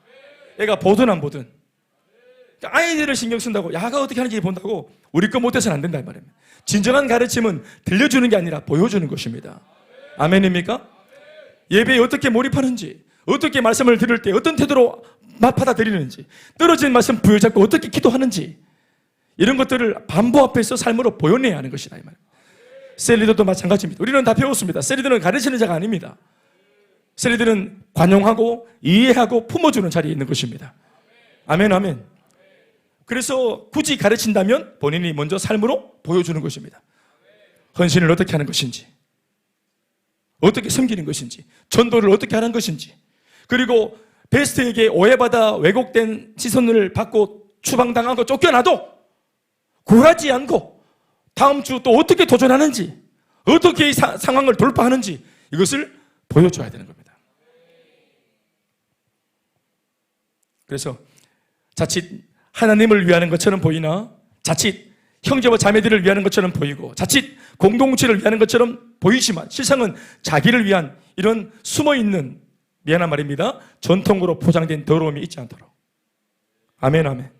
애가 보든 안 보든. 그러니까 아이들을 신경 쓴다고 야가 어떻게 하는지 본다고 우리 거 못해서는 안 된다 이 말입니다. 진정한 가르침은 들려주는 게 아니라 보여주는 것입니다. 아멘입니까? 예배에 어떻게 몰입하는지, 어떻게 말씀을 들을 때 어떤 태도로 받아들이는지, 떨어진 말씀 부여잡고 어떻게 기도하는지, 이런 것들을 반보 앞에서 삶으로 보여내야 하는 것이다 이 말입니다. 셀리더도 마찬가지입니다. 우리는 다 배웠습니다. 셀리더는 가르치는 자가 아닙니다. 셀리더는 관용하고 이해하고 품어주는 자리에 있는 것입니다. 아멘, 아멘. 그래서 굳이 가르친다면 본인이 먼저 삶으로 보여주는 것입니다. 헌신을 어떻게 하는 것인지, 어떻게 섬기는 것인지, 전도를 어떻게 하는 것인지, 그리고 베스트에게 오해받아 왜곡된 시선을 받고 추방당하고 쫓겨나도 굴하지 않고 다음 주 또 어떻게 도전하는지, 어떻게 이 상황을 돌파하는지, 이것을 보여줘야 되는 겁니다. 그래서 자칫 하나님을 위하는 것처럼 보이나, 자칫 형제와 자매들을 위하는 것처럼 보이고, 자칫 공동체를 위하는 것처럼 보이지만 실상은 자기를 위한 이런 숨어있는, 미안한 말입니다, 전통으로 포장된 더러움이 있지 않도록. 아멘, 아멘.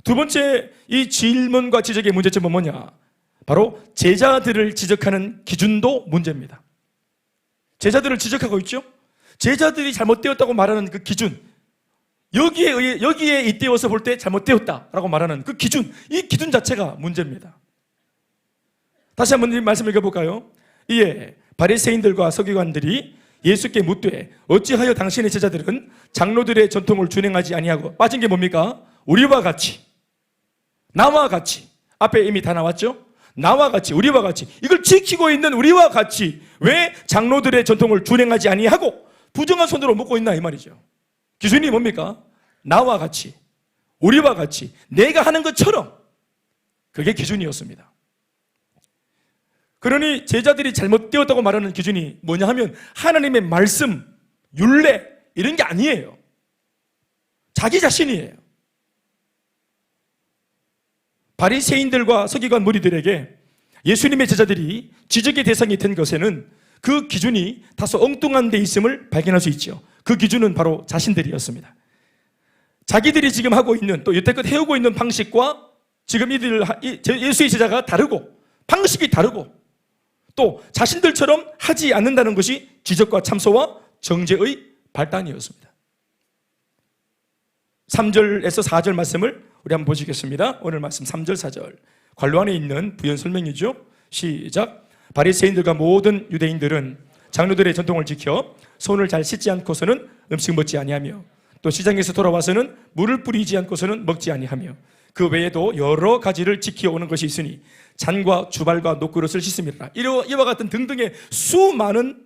두 번째, 이 질문과 지적의 문제점은 뭐냐? 바로 제자들을 지적하는 기준도 문제입니다. 제자들을 지적하고 있죠? 제자들이 잘못되었다고 말하는 그 기준, 여기에 잇대어서 볼 때 잘못되었다라고 말하는 그 기준, 이 기준 자체가 문제입니다. 다시 한번 말씀 읽어볼까요? 이에 바리새인들과 서기관들이 예수께 묻되 어찌하여 당신의 제자들은 장로들의 전통을 준행하지 아니하고, 빠진 게 뭡니까? 우리와 같이, 나와 같이, 앞에 이미 다 나왔죠? 나와 같이, 우리와 같이, 이걸 지키고 있는 우리와 같이 왜 장로들의 전통을 준행하지 아니하고 부정한 손으로 묻고 있나 이 말이죠. 기준이 뭡니까? 나와 같이, 우리와 같이, 내가 하는 것처럼, 그게 기준이었습니다. 그러니 제자들이 잘못되었다고 말하는 기준이 뭐냐 하면 하나님의 말씀, 율례 이런 게 아니에요. 자기 자신이에요. 바리새인들과 서기관 무리들에게 예수님의 제자들이 지적의 대상이 된 것에는 그 기준이 다소 엉뚱한 데 있음을 발견할 수 있죠. 그 기준은 바로 자신들이었습니다. 자기들이 지금 하고 있는, 또 여태껏 해오고 있는 방식과 지금 예수의 제자가 다르고 방식이 다르고 또 자신들처럼 하지 않는다는 것이 지적과 참소와 정죄의 발단이었습니다. 3절에서 4절 말씀을 우리 한번 보시겠습니다. 오늘 말씀 3절 4절 관로 안에 있는 부연 설명이죠. 시작. 바리새인들과 모든 유대인들은 장로들의 전통을 지켜 손을 잘 씻지 않고서는 음식 먹지 아니하며 또 시장에서 돌아와서는 물을 뿌리지 않고서는 먹지 아니하며 그 외에도 여러 가지를 지켜오는 것이 있으니 잔과 주발과 녹그릇을 씻음이라. 이와 같은 등등의 수많은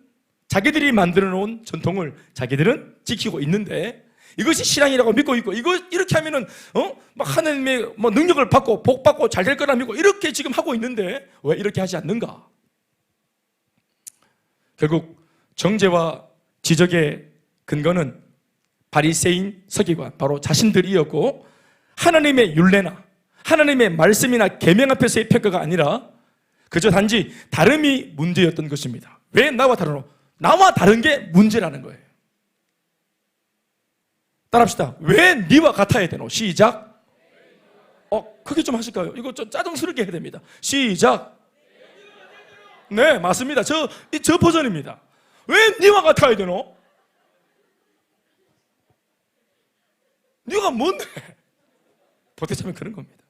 자기들이 만들어 놓은 전통을 자기들은 지키고 있는데 이것이 신앙이라고 믿고 있고 이거 이렇게 하면은 막 하나님의 뭐 능력을 받고 복 받고 잘 될 거라 믿고 이렇게 지금 하고 있는데 왜 이렇게 하지 않는가? 결국 정죄와 지적의 근거는 바리새인 서기관 바로 자신들이었고 하나님의 율례나 하나님의 말씀이나 계명 앞에서의 평가가 아니라 그저 단지 다름이 문제였던 것입니다. 왜 나와 다르노? 나와 다른 게 문제라는 거예요. 따라합시다. 왜 니와 같아야 되노? 시작. 크게 좀 하실까요? 이거 좀 짜증스럽게 해야 됩니다. 시작. 네, 맞습니다. 저 버전입니다. 왜 니와 같아야 되노? 니가 뭔데? 보태자면 그런 겁니다.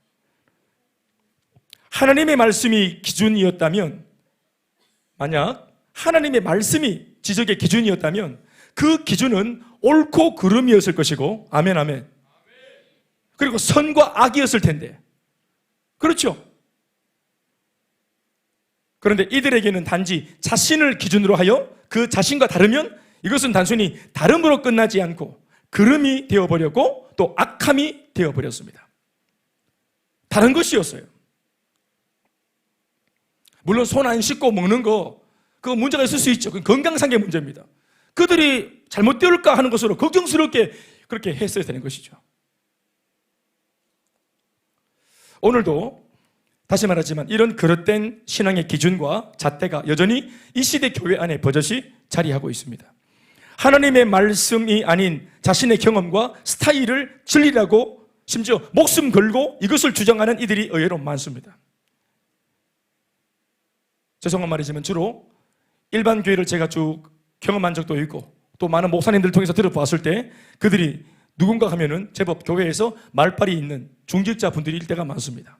하나님의 말씀이 기준이었다면, 만약 하나님의 말씀이 지적의 기준이었다면 그 기준은 옳고 그름이었을 것이고, 아멘 아멘. 그리고 선과 악이었을 텐데, 그렇죠? 그런데 이들에게는 단지 자신을 기준으로 하여 그 자신과 다르면 이것은 단순히 다름으로 끝나지 않고 그름이 되어버렸고 또 악함이 되어버렸습니다. 다른 것이었어요. 물론 손 안 씻고 먹는 거 그거 문제가 있을 수 있죠. 그건 건강상의 문제입니다. 그들이 잘못되올까 하는 것으로 걱정스럽게 그렇게 했어야 되는 것이죠. 오늘도 다시 말하지만 이런 그릇된 신앙의 기준과 잣대가 여전히 이 시대 교회 안에 버젓이 자리하고 있습니다. 하나님의 말씀이 아닌 자신의 경험과 스타일을 진리라고 심지어 목숨 걸고 이것을 주장하는 이들이 의외로 많습니다. 죄송한 말이지만 주로 일반 교회를 제가 쭉 경험한 적도 있고 또 많은 목사님들 통해서 들어봤을 때 그들이 누군가 하면은 제법 교회에서 말빨이 있는 중직자 분들일 때가 많습니다.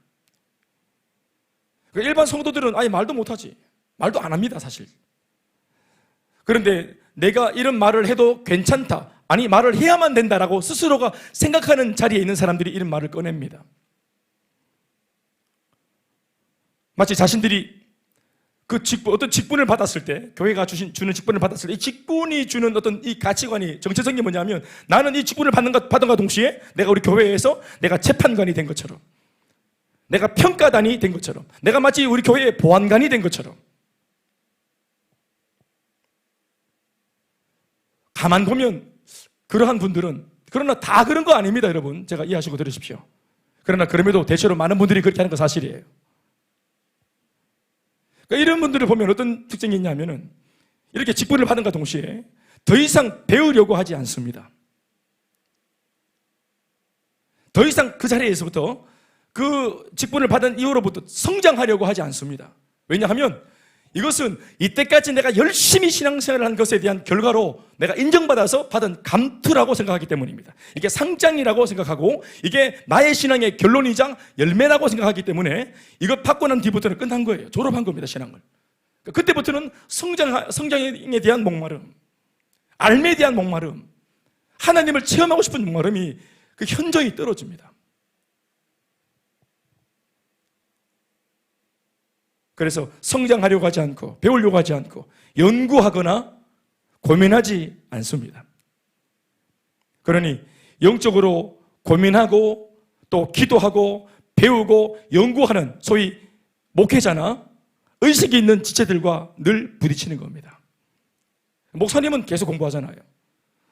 일반 성도들은 아예 말도 못하지. 말도 안 합니다, 사실. 그런데 내가 이런 말을 해도 괜찮다. 아니, 말을 해야만 된다라고 스스로가 생각하는 자리에 있는 사람들이 이런 말을 꺼냅니다. 마치 자신들이 어떤 직분을 받았을 때, 교회가 주는 직분을 받았을 때, 이 직분이 주는 어떤 이 가치관이 정체성이 뭐냐면 나는 이 직분을 받은가 동시에 내가 우리 교회에서 내가 재판관이 된 것처럼, 내가 평가단이 된 것처럼, 내가 마치 우리 교회의 보안관이 된 것처럼. 가만 보면 그러한 분들은, 그러나 다 그런 거 아닙니다, 여러분. 제가 이해하시고 들으십시오. 그러나 그럼에도 대체로 많은 분들이 그렇게 하는 건 사실이에요. 그러니까 이런 분들을 보면 어떤 특징이 있냐면은 이렇게 직분을 받은가 동시에 더 이상 배우려고 하지 않습니다. 더 이상 그 자리에서부터 그 직분을 받은 이후로부터 성장하려고 하지 않습니다. 왜냐하면 이것은 이때까지 내가 열심히 신앙생활을 한 것에 대한 결과로 내가 인정받아서 받은 감투라고 생각하기 때문입니다. 이게 상장이라고 생각하고 이게 나의 신앙의 결론이자 열매라고 생각하기 때문에 이것 받고 난 뒤부터는 끝난 거예요. 졸업한 겁니다, 신앙을. 그때부터는 성장에 대한 목마름, 알매에 대한 목마름, 하나님을 체험하고 싶은 목마름이 그 현저히 떨어집니다. 그래서 성장하려고 하지 않고 배우려고 하지 않고 연구하거나 고민하지 않습니다. 그러니 영적으로 고민하고 또 기도하고 배우고 연구하는 소위 목회자나 의식이 있는 지체들과 늘 부딪히는 겁니다. 목사님은 계속 공부하잖아요.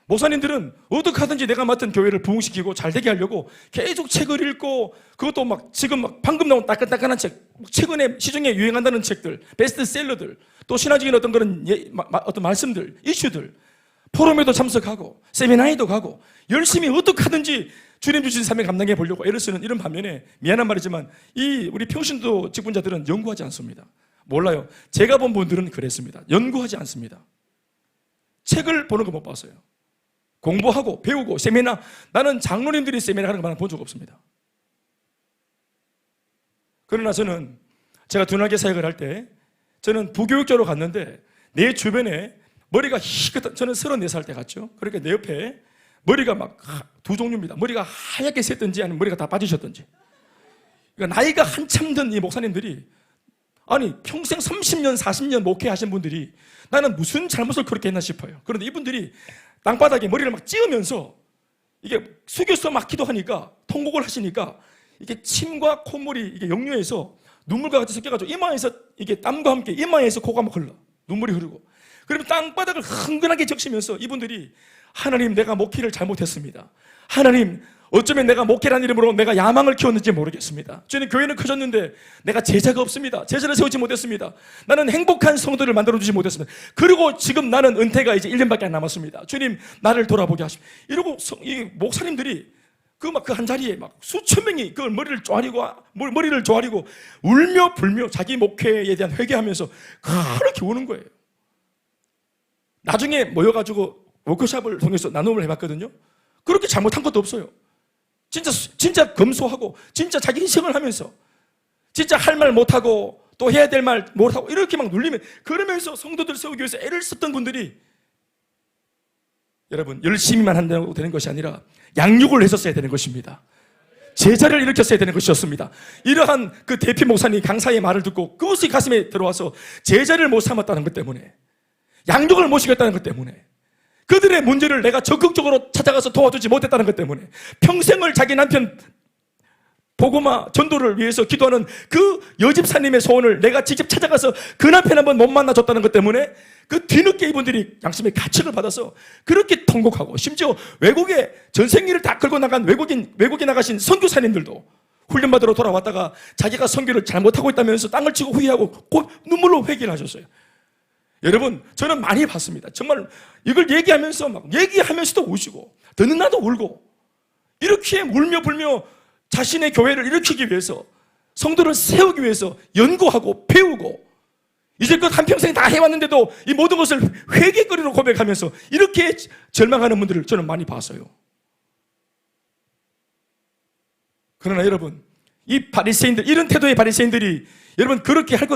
목사님들은 어떻게 하든지 내가 맡은 교회를 부흥시키고 잘 되게 하려고 계속 책을 읽고 그것도 막 지금 막 방금 나온 따끈따끈한 책, 최근에 시중에 유행한다는 책들, 베스트셀러들, 또 신화적인 어떤 그런 어떤 말씀들, 이슈들 포럼에도 참석하고 세미나에도 가고 열심히 어떻게 하든지 주님 주신 사명 감당해 보려고 애를 쓰는 이런 반면에 미안한 말이지만 이 우리 평신도 직분자들은 연구하지 않습니다. 몰라요. 제가 본 분들은 그랬습니다. 연구하지 않습니다. 책을 보는 거 못 봤어요. 공부하고 배우고 세미나, 나는 장로님들이 세미나 하는 것만 본 적 없습니다. 그러나 저는 제가 둔하게 사역을 할 때 저는 부교육자로 갔는데 내 주변에 머리가 희끗한, 저는 34살 때 갔죠. 그러니까 내 옆에 머리가 막 두 종류입니다. 머리가 하얗게 샜든지 아니면 머리가 다 빠지셨든지. 그러니까 나이가 한참 든 이 목사님들이, 아니 평생 30년 40년 목회하신 분들이 나는 무슨 잘못을 그렇게 했나 싶어요. 그런데 이분들이 땅바닥에 머리를 막 찧으면서 이게 숙여서 막 기도하니까, 통곡을 하시니까 이게 침과 콧물이 이게 역류해서 눈물과 같이 섞여가지고 이마에서, 이게 땀과 함께 이마에서 코가 막 흘러 눈물이 흐르고, 그러면 땅바닥을 흥건하게 적시면서 이분들이, 하나님 내가 목회를 잘못했습니다. 하나님 어쩌면 내가 목회라는 이름으로 내가 야망을 키웠는지 모르겠습니다. 주님 교회는 커졌는데 내가 제자가 없습니다. 제자를 세우지 못했습니다. 나는 행복한 성도를 만들어주지 못했습니다. 그리고 지금 나는 은퇴가 이제 1년밖에 안 남았습니다. 주님 나를 돌아보게 하십시오. 이러고 이 목사님들이 그 한 자리에 막 수천 명이 그 머리를 조아리고 울며 불며 자기 목회에 대한 회개하면서 그렇게 우는 거예요. 나중에 모여가지고 워크숍을 통해서 나눔을 해봤거든요. 그렇게 잘못한 것도 없어요. 진짜 검소하고 진짜 자기 희생을 하면서 진짜 할 말 못하고 또 해야 될 말 못하고 이렇게 막 눌리면, 그러면서 성도들 세우기 위해서 애를 썼던 분들이, 여러분 열심히만 한다고 되는 것이 아니라 양육을 했었어야 되는 것입니다. 제자를 일으켰어야 되는 것이었습니다. 이러한 그 대피 목사님 강사의 말을 듣고 그것이 가슴에 들어와서 제자를 못 삼았다는 것 때문에, 양육을 못 시켰다는 것 때문에, 그들의 문제를 내가 적극적으로 찾아가서 도와주지 못했다는 것 때문에, 평생을 자기 남편 복음화 전도를 위해서 기도하는 그 여집사님의 소원을 내가 직접 찾아가서 그 남편 한번 못 만나줬다는 것 때문에 그 뒤늦게 이분들이 양심의 가책을 받아서 그렇게 통곡하고, 심지어 외국에 전생일을 다 끌고 나간 외국에 나가신 선교사님들도 훈련받으러 돌아왔다가 자기가 선교를 잘못하고 있다면서 땅을 치고 후회하고 곧 눈물로 회개를 하셨어요. 여러분 저는 많이 봤습니다. 정말 이걸 얘기하면서도 우시고 듣는 나도 울고, 이렇게 울며 불며 자신의 교회를 일으키기 위해서, 성도를 세우기 위해서 연구하고 배우고, 이제껏 한평생 다 해왔는데도 이 모든 것을 회개거리로 고백하면서 이렇게 절망하는 분들을 저는 많이 봤어요. 그러나 여러분, 이 바리새인들, 이런 태도의 바리새인들이 여러분 그렇게 할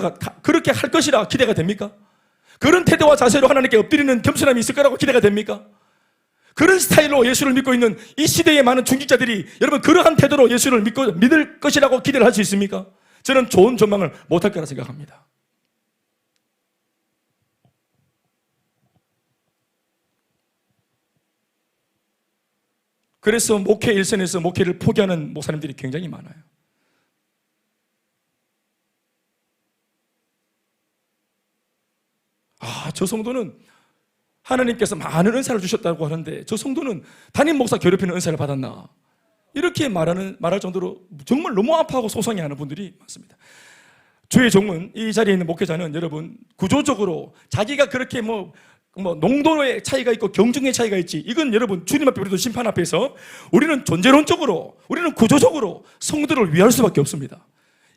것이라 기대가 됩니까? 그런 태도와 자세로 하나님께 엎드리는 겸손함이 있을 거라고 기대가 됩니까? 그런 스타일로 예수를 믿고 있는 이 시대의 많은 중직자들이 여러분 그러한 태도로 예수를 믿을 것이라고 기대를 할 수 있습니까? 저는 좋은 전망을 못할 거라 생각합니다. 그래서 목회 일선에서 목회를 포기하는 목사님들이 굉장히 많아요. 저 성도는 하나님께서 많은 은사를 주셨다고 하는데 저 성도는 담임 목사 괴롭히는 은사를 받았나, 이렇게 말할 정도로 정말 너무 아파하고 소상해하는 분들이 많습니다. 주의 종은, 이 자리에 있는 목회자는 여러분 구조적으로 자기가 그렇게 농도의 차이가 있고 경중의 차이가 있지, 이건 여러분 주님 앞에, 우리도 심판 앞에서 우리는 존재론적으로, 우리는 구조적으로 성도를 위할 수밖에 없습니다.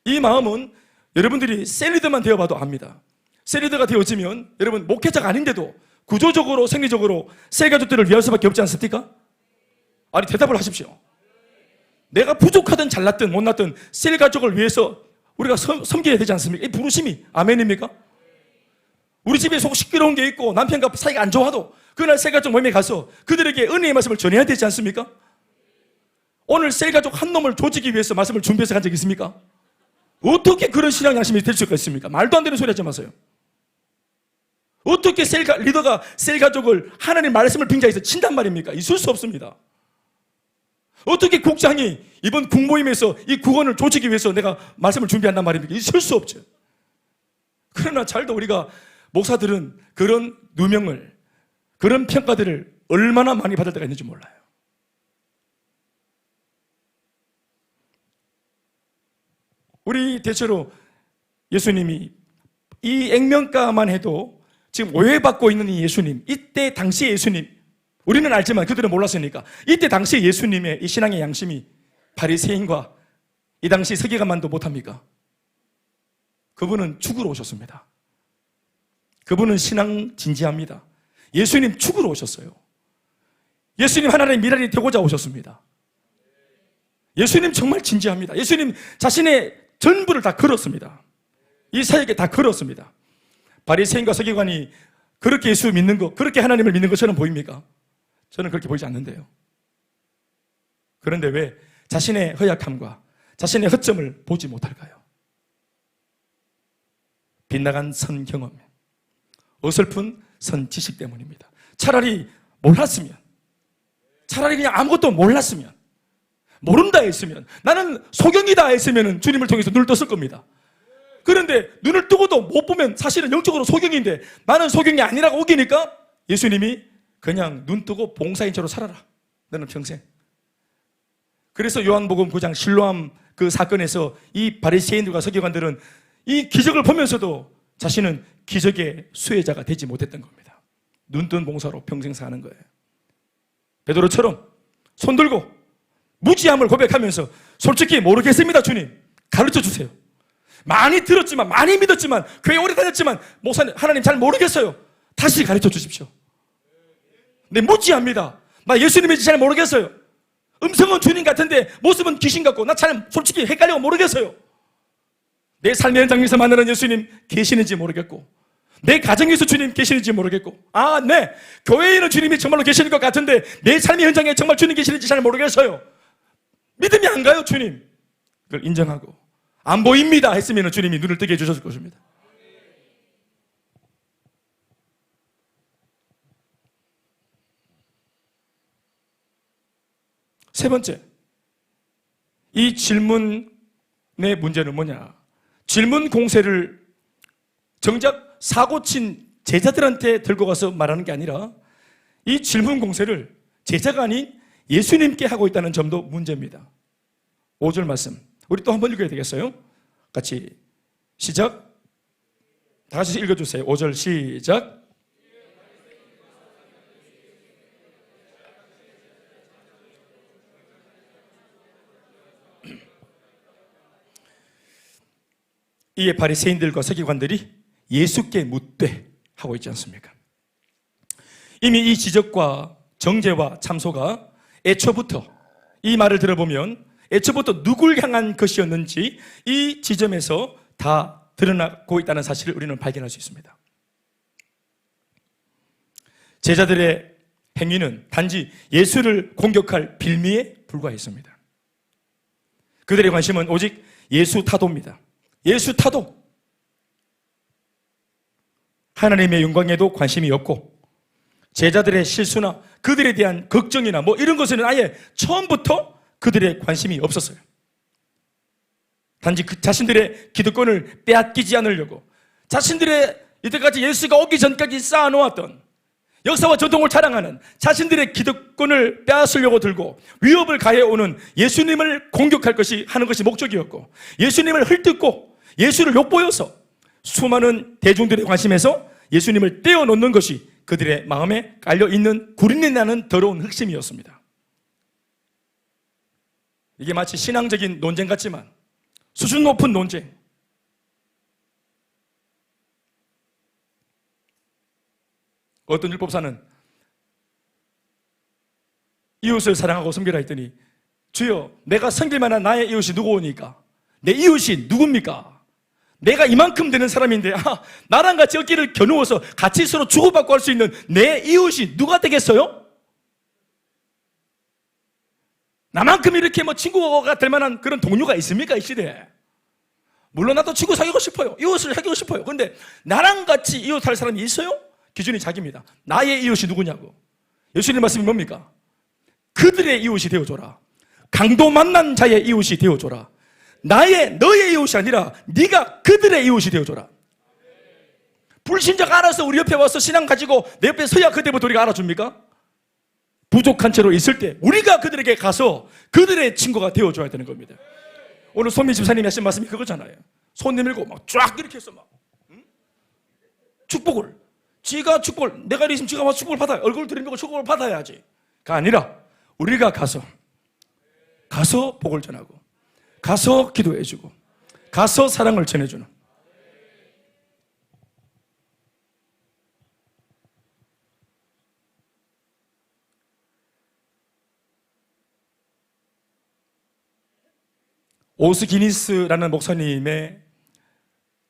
이 마음은 여러분들이 셀리더만 되어봐도 압니다. 셀리더가 되어지면 여러분 목회자가 아닌데도 구조적으로 생리적으로 셀가족들을 위할 수밖에 없지 않습니까? 아니 대답을 하십시오. 내가 부족하든 잘났든 못났든 셀가족을 위해서 우리가 섬겨야 되지 않습니까? 이 부르심이 아멘입니까? 우리 집에 속 시끄러운 게 있고 남편과 사이가 안 좋아도 그날 셀가족 모임에 가서 그들에게 은혜의 말씀을 전해야 되지 않습니까? 오늘 셀가족 한 놈을 조지기 위해서 말씀을 준비해서 간 적 있습니까? 어떻게 그런 신앙 양심이 될 수가 있습니까? 말도 안 되는 소리 하지 마세요. 어떻게 리더가 셀가족을 하나님 말씀을 빙자해서 친단 말입니까? 있을 수 없습니다. 어떻게 국장이 이번 국모임에서 이 국원을 조지기 위해서 내가 말씀을 준비한단 말입니까? 있을 수 없죠. 그러나 잘도 우리가 목사들은 그런 누명을, 그런 평가들을 얼마나 많이 받을 때가 있는지 몰라요. 우리 대체로 예수님이 이 액면가만 해도 지금 오해받고 있는 이 예수님, 이때 당시의 예수님, 우리는 알지만 그들은 몰랐으니까 이때 당시 예수님의 이 신앙의 양심이 바리새인과 이 당시 서기관만도 못합니까? 그분은 죽으러 오셨습니다. 그분은 신앙 진지합니다. 예수님 죽으러 오셨어요. 예수님 하나님의 미랄이 되고자 오셨습니다. 예수님 정말 진지합니다. 예수님 자신의 전부를 다 걸었습니다. 이 사역에 다 걸었습니다. 바리새인과 서기관이 그렇게 예수 믿는 거, 그렇게 하나님을 믿는 것처럼 보입니까? 저는 그렇게 보이지 않는데요. 그런데 왜 자신의 허약함과 자신의 허점을 보지 못할까요? 빗나간 선 경험, 어설픈 선 지식 때문입니다. 차라리 몰랐으면, 차라리 그냥 아무것도 몰랐으면, 모른다 했으면, 나는 소경이다 했으면 주님을 통해서 눈을 떴을 겁니다. 그런데 눈을 뜨고도 못 보면 사실은 영적으로 소경인데 나는 소경이 아니라고 우기니까 예수님이 그냥 눈 뜨고 봉사인처럼 살아라. 너는 평생. 그래서 요한복음 9장 실로암 그 사건에서 이 바리새인들과 서기관들은 이 기적을 보면서도 자신은 기적의 수혜자가 되지 못했던 겁니다. 눈뜬 봉사로 평생 사는 거예요. 베드로처럼 손 들고 무지함을 고백하면서 솔직히 모르겠습니다 주님, 가르쳐 주세요. 많이 들었지만, 많이 믿었지만, 교회 오래 다녔지만 목사님, 하나님 잘 모르겠어요. 다시 가르쳐 주십시오. 네, 무지합니다. 나 예수님인지 잘 모르겠어요. 음성은 주님 같은데 모습은 귀신 같고 나 잘 솔직히 헷갈리고 모르겠어요. 내 삶의 현장에서 만나는 예수님 계시는지 모르겠고, 내 가정에서 주님 계시는지 모르겠고, 아, 네, 교회에는 주님이 정말로 계시는 것 같은데 내 삶의 현장에 정말 주님 계시는지 잘 모르겠어요. 믿음이 안 가요 주님. 그걸 인정하고 안 보입니다 했으면 주님이 눈을 뜨게 해주셨을 것입니다. 세 번째, 이 질문의 문제는 뭐냐? 질문 공세를 정작 사고친 제자들한테 들고 가서 말하는 게 아니라 이 질문 공세를 제자가 아닌 예수님께 하고 있다는 점도 문제입니다. 5절 말씀 우리 또 한번 읽어야 되겠어요? 같이 시작. 다 같이 읽어주세요. 5절 시작. 이에 바리새인들과 서기관들이 예수께 묻되 하고 있지 않습니까? 이미 이 지적과 정죄와 참소가 애초부터, 이 말을 들어보면 애초부터 누굴 향한 것이었는지 이 지점에서 다 드러나고 있다는 사실을 우리는 발견할 수 있습니다. 제자들의 행위는 단지 예수를 공격할 빌미에 불과했습니다. 그들의 관심은 오직 예수 타도입니다. 예수 타도. 하나님의 영광에도 관심이 없고 제자들의 실수나 그들에 대한 걱정이나 뭐 이런 것에는 아예 처음부터 그들의 관심이 없었어요. 단지 그 자신들의 기득권을 빼앗기지 않으려고, 자신들의 이때까지 예수가 오기 전까지 쌓아놓았던 역사와 전통을 자랑하는 자신들의 기득권을 빼앗으려고 들고 위협을 가해오는 예수님을 공격할 것이, 하는 것이 목적이었고, 예수님을 헐뜯고 예수를 욕보여서 수많은 대중들의 관심에서 예수님을 떼어놓는 것이 그들의 마음에 깔려있는 구린내 나는 더러운 흑심이었습니다. 이게 마치 신앙적인 논쟁 같지만 수준 높은 논쟁. 어떤 율법사는 이웃을 사랑하고 섬기라 했더니, 주여, 내가 섬길 만한 나의 이웃이 누구오니까? 내 이웃이 누굽니까? 내가 이만큼 되는 사람인데 나랑 같이 어깨를 겨누어서 같이 서로 주고받고 할 수 있는 내 이웃이 누가 되겠어요? 나만큼 이렇게 뭐 친구가 될 만한 그런 동료가 있습니까, 이 시대에? 물론 나도 친구 사귀고 싶어요. 이웃을 사귀고 싶어요. 그런데 나랑 같이 이웃할 사람이 있어요? 기준이 자기입니다. 나의 이웃이 누구냐고. 예수님 말씀이 뭡니까? 그들의 이웃이 되어줘라. 강도 만난 자의 이웃이 되어줘라. 너의 이웃이 아니라 네가 그들의 이웃이 되어줘라. 불신자가 알아서 우리 옆에 와서 신앙 가지고 내 옆에 서야 그때부터 우리가 알아줍니까? 부족한 채로 있을 때 우리가 그들에게 가서 그들의 친구가 되어줘야 되는 겁니다. 오늘 손미 집사님이 하신 말씀이 그거잖아요. 손 내밀고 막 쫙 이렇게 해서 막 축복을 지가 축복을, 내가 있으면 지가 와서 축복을 받아야, 얼굴 들이밀고 축복을 받아야지 가 아니라 우리가 가서 복을 전하고 가서 기도해주고 가서 사랑을 전해주는, 오스 기니스라는 목사님의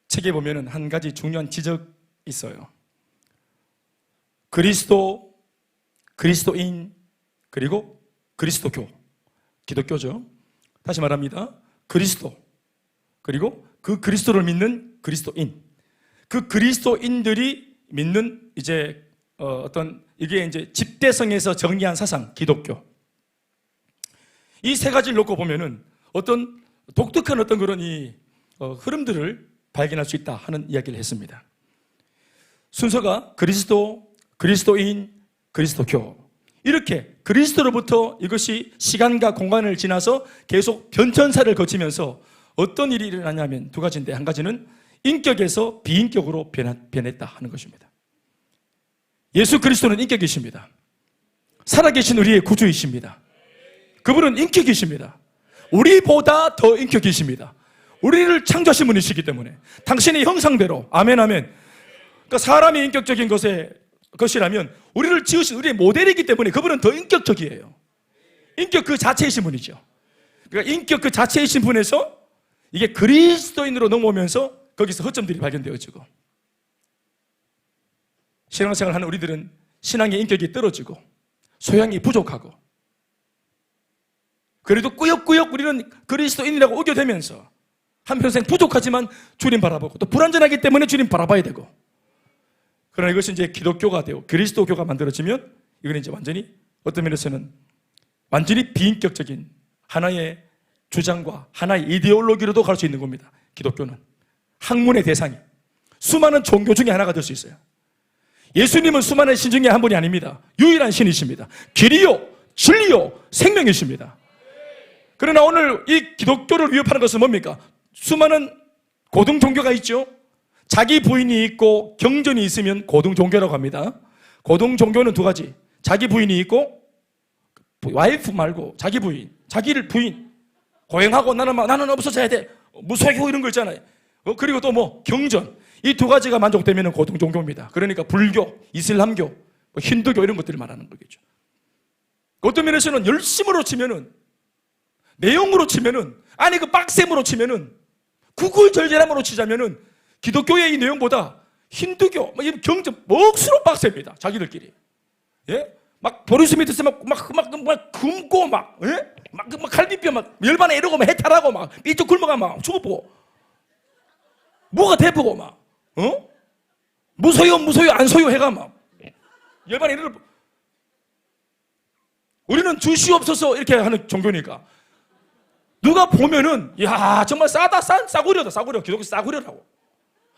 책에 보면 한 가지 중요한 지적이 있어요. 그리스도, 그리스도인, 그리고 그리스도교, 기독교죠. 다시 말합니다. 그리스도, 그리고 그 그리스도를 믿는 그리스도인, 그 그리스도인들이 믿는 이제 이게 이제 집대성에서 정리한 사상, 기독교. 이 세 가지를 놓고 보면은 어떤 독특한 어떤 그런 흐름들을 발견할 수 있다 하는 이야기를 했습니다. 순서가 그리스도, 그리스도인, 그리스도교, 이렇게 그리스도로부터 이것이 시간과 공간을 지나서 계속 변천사를 거치면서 어떤 일이 일어나냐면 두 가지인데, 한 가지는 인격에서 비인격으로 변했다 하는 것입니다. 예수 그리스도는 인격이십니다. 살아계신 우리의 구주이십니다. 그분은 인격이십니다. 우리보다 더 인격이십니다. 우리를 창조하신 분이시기 때문에 당신의 형상대로, 아멘 아멘. 그러니까 사람이 인격적인 것이라면 우리를 지으신 우리의 모델이기 때문에 그분은 더 인격적이에요. 인격 그 자체이신 분이죠. 그러니까 인격 그 자체이신 분에서 이게 그리스도인으로 넘어오면서 거기서 허점들이 발견되어지고, 신앙생활 하는 우리들은 신앙의 인격이 떨어지고 소양이 부족하고, 그래도 꾸역꾸역 우리는 그리스도인이라고 우겨대면서 한평생 부족하지만 주님 바라보고, 또 불완전하기 때문에 주님 바라봐야 되고, 그러나 이것이 이제 기독교가 되고 그리스도교가 만들어지면 이건 이제 완전히 어떤 면에서는 완전히 비인격적인 하나의 주장과 하나의 이데올로기로도 갈 수 있는 겁니다. 기독교는 학문의 대상이 수많은 종교 중에 하나가 될 수 있어요. 예수님은 수많은 신 중에 한 분이 아닙니다. 유일한 신이십니다. 길이요 진리요 생명이십니다. 그러나 오늘 이 기독교를 위협하는 것은 뭡니까? 수많은 고등 종교가 있죠. 자기 부인이 있고 경전이 있으면 고등 종교라고 합니다. 고등 종교는 두 가지. 자기 부인이 있고, 와이프 말고 자기 부인, 자기를 부인 고행하고 나는 없어져야 돼, 무소유 이런 거 있잖아요. 그리고 또 뭐 경전, 이 두 가지가 만족되면 고등 종교입니다. 그러니까 불교, 이슬람교, 힌두교 이런 것들을 말하는 거겠죠. 어떤 면에서는 열심으로 치면은, 내용으로 치면은, 아니 그 빡셈으로 치면은, 구구절절함으로 치자면은 기독교의 이 내용보다 힌두교, 경전 억수로 빡셉니다. 자기들끼리. 예? 막 보리스 밑에서 막 굶고 막 갈비뼈 막 열반에 이러고 막 해탈하고 막 삐쭉 굶어가 막 죽어보고 뭐가 대포고 막 무소유 안 소유 해가 막 열반에 이러고. 우리는 주시옵소서 이렇게 하는 종교니까 누가 보면은 야 정말 싸구려다 싸구려. 기독교 싸구려라고.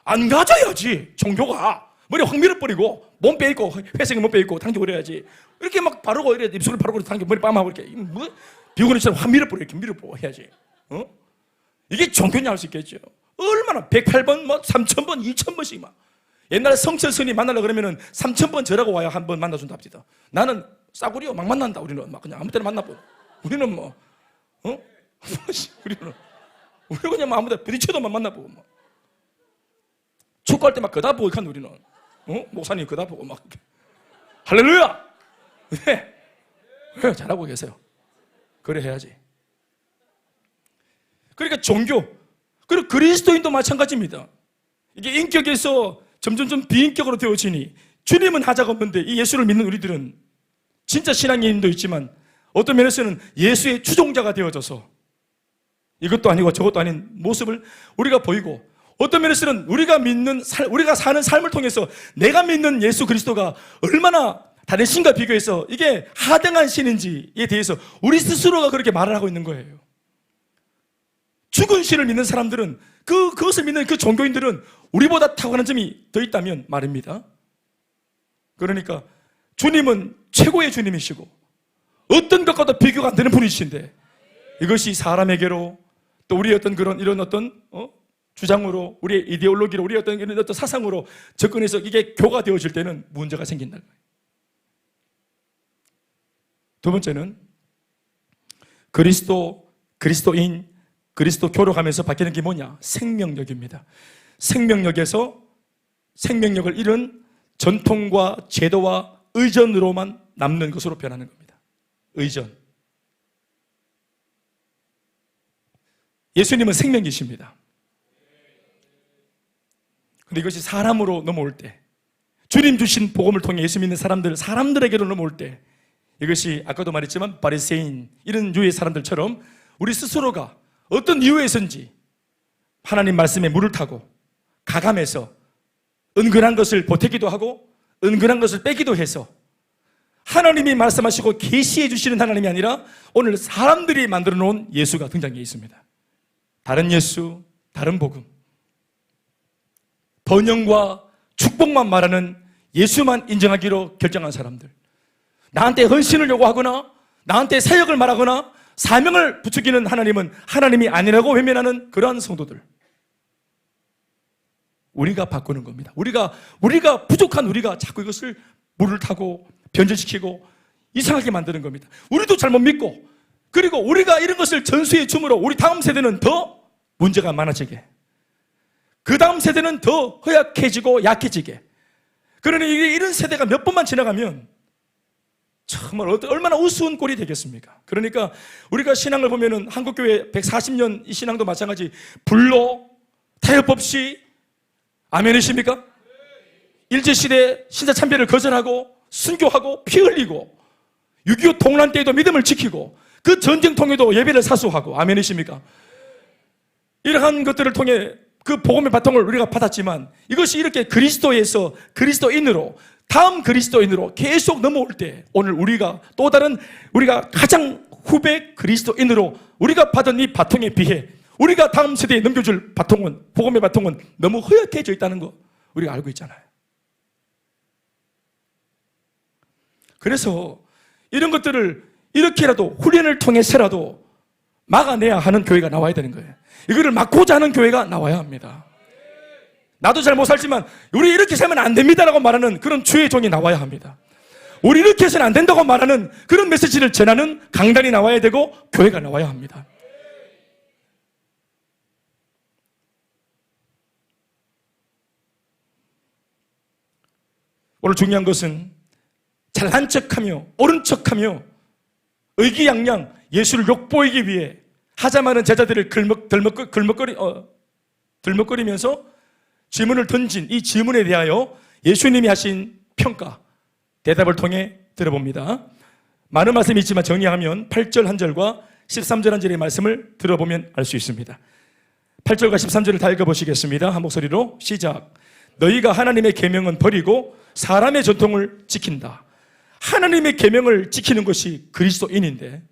안 가져야지 종교가. 머리 확 밀어버리고 몸 빼입고 회색에 몸 빼입고 당기고 그래야지. 이렇게 막 바르고 이래 입술을 바르고 당기고 머리 빰하고 이렇게 뭐 비구니처럼 확 밀어버려. 이렇게 밀어보고 해야지. 이게 종교냐 할 수 있겠죠. 얼마나 108번 뭐 3000번 2000번씩 막. 옛날에 성철 스님 만나려고 그러면은 3000번 절하고 와야 한 번 만나준답니다. 나는 싸구려 막 만난다. 우리는 막 그냥 아무 때나 만나보. 우리는 뭐 우리는 그냥 아무 데나 부딪혀도만 만나보고 뭐. 축구할 때 막 그다 보고 간 우리는 목사님 그다 보고 막 할렐루야. 왜 잘하고 계세요. 그래 해야지. 그러니까 종교, 그리고 그리스도인도 마찬가지입니다. 이게 인격에서 점점 비인격으로 되어지니 주님은 하자가 없는데 이 예수를 믿는 우리들은 진짜 신앙의 힘도 있지만 어떤 면에서는 예수의 추종자가 되어져서 이것도 아니고 저것도 아닌 모습을 우리가 보이고, 어떤 면에서는 우리가 사는 삶을 통해서 내가 믿는 예수 그리스도가 얼마나 다른 신과 비교해서 이게 하등한 신인지에 대해서 우리 스스로가 그렇게 말을 하고 있는 거예요. 죽은 신을 믿는 사람들은 그것을 믿는 그 종교인들은 우리보다 탁월한 점이 더 있다면 말입니다. 그러니까 주님은 최고의 주님이시고 어떤 것과도 비교가 안 되는 분이신데 이것이 사람에게로 또 우리의 어떤 이런 어떤 주장으로, 우리의 이데올로기로, 우리의 어떤 사상으로 접근해서 이게 교가 되어질 때는 문제가 생긴다는 거예요. 두 번째는 그리스도인, 그리스도교로 가면서 바뀌는 게 뭐냐? 생명력입니다. 생명력에서 생명력을 잃은 전통과 제도와 의전으로만 남는 것으로 변하는 겁니다. 의전. 예수님은 생명이십니다. 그런데 이것이 사람으로 넘어올 때, 주님 주신 복음을 통해 예수 믿는 사람들에게로 넘어올 때, 이것이 아까도 말했지만 바리새인 이런 유의 사람들처럼 우리 스스로가 어떤 이유에서인지 하나님 말씀에 물을 타고 가감해서 은근한 것을 보태기도 하고 은근한 것을 빼기도 해서 하나님이 말씀하시고 계시해 주시는 하나님이 아니라 오늘 사람들이 만들어 놓은 예수가 등장해 있습니다. 다른 예수, 다른 복음, 번영과 축복만 말하는 예수만 인정하기로 결정한 사람들, 나한테 헌신을 요구하거나 나한테 사역을 말하거나 사명을 부추기는 하나님은 하나님이 아니라고 외면하는 그러한 성도들, 우리가 바꾸는 겁니다. 우리가 부족한 우리가 자꾸 이것을 물을 타고 변질시키고 이상하게 만드는 겁니다. 우리도 잘못 믿고, 그리고 우리가 이런 것을 전수해 줌으로 우리 다음 세대는 더 문제가 많아지게, 그 다음 세대는 더 허약해지고 약해지게. 그러니 이런 세대가 몇 번만 지나가면 정말 얼마나 우스운 꼴이 되겠습니까? 그러니까 우리가 신앙을 보면은 한국교회 140년 이 신앙도 마찬가지, 불로 타협 없이, 아멘이십니까? 일제시대 신사참배를 거절하고 순교하고 피 흘리고 6.25 동란 때에도 믿음을 지키고 그 전쟁통에도 예배를 사수하고, 아멘이십니까? 이러한 것들을 통해 그 복음의 바통을 우리가 받았지만 이것이 이렇게 그리스도에서 그리스도인으로, 다음 그리스도인으로 계속 넘어올 때 오늘 우리가 또 다른, 우리가 가장 후배 그리스도인으로 우리가 받은 이 바통에 비해 우리가 다음 세대에 넘겨줄 바통은, 복음의 바통은 너무 허약해져 있다는 거 우리가 알고 있잖아요. 그래서 이런 것들을 이렇게라도 훈련을 통해서라도 막아내야 하는 교회가 나와야 되는 거예요. 이거를 막고자 하는 교회가 나와야 합니다. 나도 잘 못 살지만 우리 이렇게 살면 안 됩니다라고 말하는 그런 주의 종이 나와야 합니다. 우리 이렇게 해서는 안 된다고 말하는 그런 메시지를 전하는 강단이 나와야 되고 교회가 나와야 합니다. 오늘 중요한 것은 잘난 척하며 옳은 척하며 의기양양 예수를 욕보이기 위해 하자마는 제자들을 들먹거리면서 질문을 던진 이 질문에 대하여 예수님이 하신 평가, 대답을 통해 들어봅니다. 많은 말씀이 있지만 정리하면 8절 1절과 13절 1절의 말씀을 들어보면 알 수 있습니다. 8절과 13절을 다 읽어보시겠습니다. 한 목소리로 시작. 너희가 하나님의 계명은 버리고 사람의 전통을 지킨다. 하나님의 계명을 지키는 것이 그리스도인인데,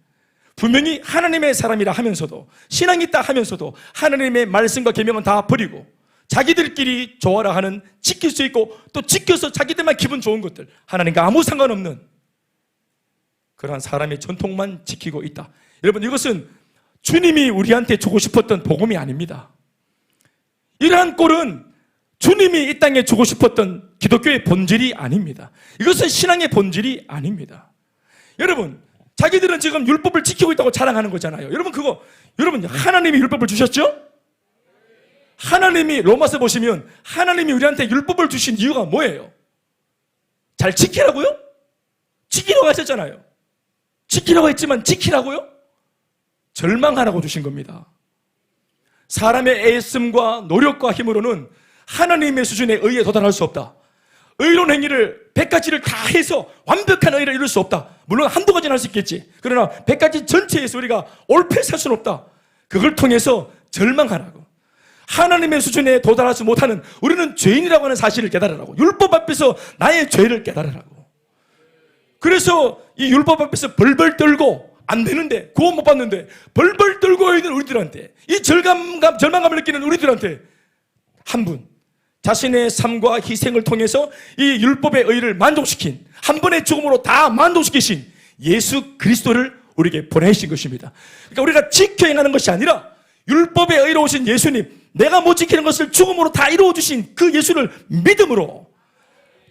분명히 하나님의 사람이라 하면서도, 신앙이 있다 하면서도 하나님의 말씀과 계명은 다 버리고 자기들끼리 좋아라 하는, 지킬 수 있고 또 지켜서 자기들만 기분 좋은 것들, 하나님과 아무 상관없는 그러한 사람의 전통만 지키고 있다. 여러분, 이것은 주님이 우리한테 주고 싶었던 복음이 아닙니다. 이러한 꼴은 주님이 이 땅에 주고 싶었던 기독교의 본질이 아닙니다. 이것은 신앙의 본질이 아닙니다. 여러분, 자기들은 지금 율법을 지키고 있다고 자랑하는 거잖아요. 여러분 하나님이 율법을 주셨죠? 하나님이, 로마서 보시면 하나님이 우리한테 율법을 주신 이유가 뭐예요? 잘 지키라고요? 지키라고 하셨잖아요. 지키라고 했지만 지키라고요? 절망하라고 주신 겁니다. 사람의 애씀과 노력과 힘으로는 하나님의 수준의 의에 도달할 수 없다. 의로운 행위를 100가지를 다 해서 완벽한 의를 이룰 수 없다. 물론 한두 가지는 할 수 있겠지. 그러나 100가지 전체에서 우리가 올패 살 수는 없다. 그걸 통해서 절망하라고. 하나님의 수준에 도달하지 못하는 우리는 죄인이라고 하는 사실을 깨달으라고. 율법 앞에서 나의 죄를 깨달으라고. 그래서 이 율법 앞에서 벌벌 떨고 안 되는데, 구원 못 받는데 벌벌 떨고 있는 우리들한테, 이 절망감을 느끼는 우리들한테 한 분, 자신의 삶과 희생을 통해서 이 율법의 의를 만족시킨, 한 번의 죽음으로 다 만족시키신 예수 그리스도를 우리에게 보내신 것입니다. 그러니까 우리가 지켜 행하는 것이 아니라 율법에 의로우신 예수님, 내가 못 지키는 것을 죽음으로 다 이루어주신 그 예수를 믿음으로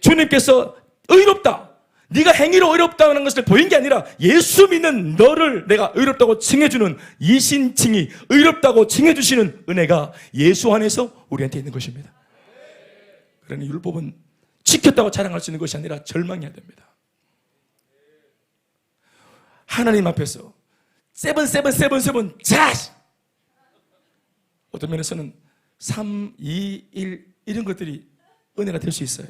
주님께서 의롭다, 네가 행위로 의롭다는 것을 보인 게 아니라 예수 믿는 너를 내가 의롭다고 칭해주는 이신칭이 의롭다고 칭해주시는 은혜가 예수 안에서 우리한테 있는 것입니다. 그러니 율법은 지켰다고 자랑할 수 있는 것이 아니라 절망해야 됩니다. 하나님 앞에서 세븐 자! 어떤 면에서는 3, 2, 1 이런 것들이 은혜가 될 수 있어요.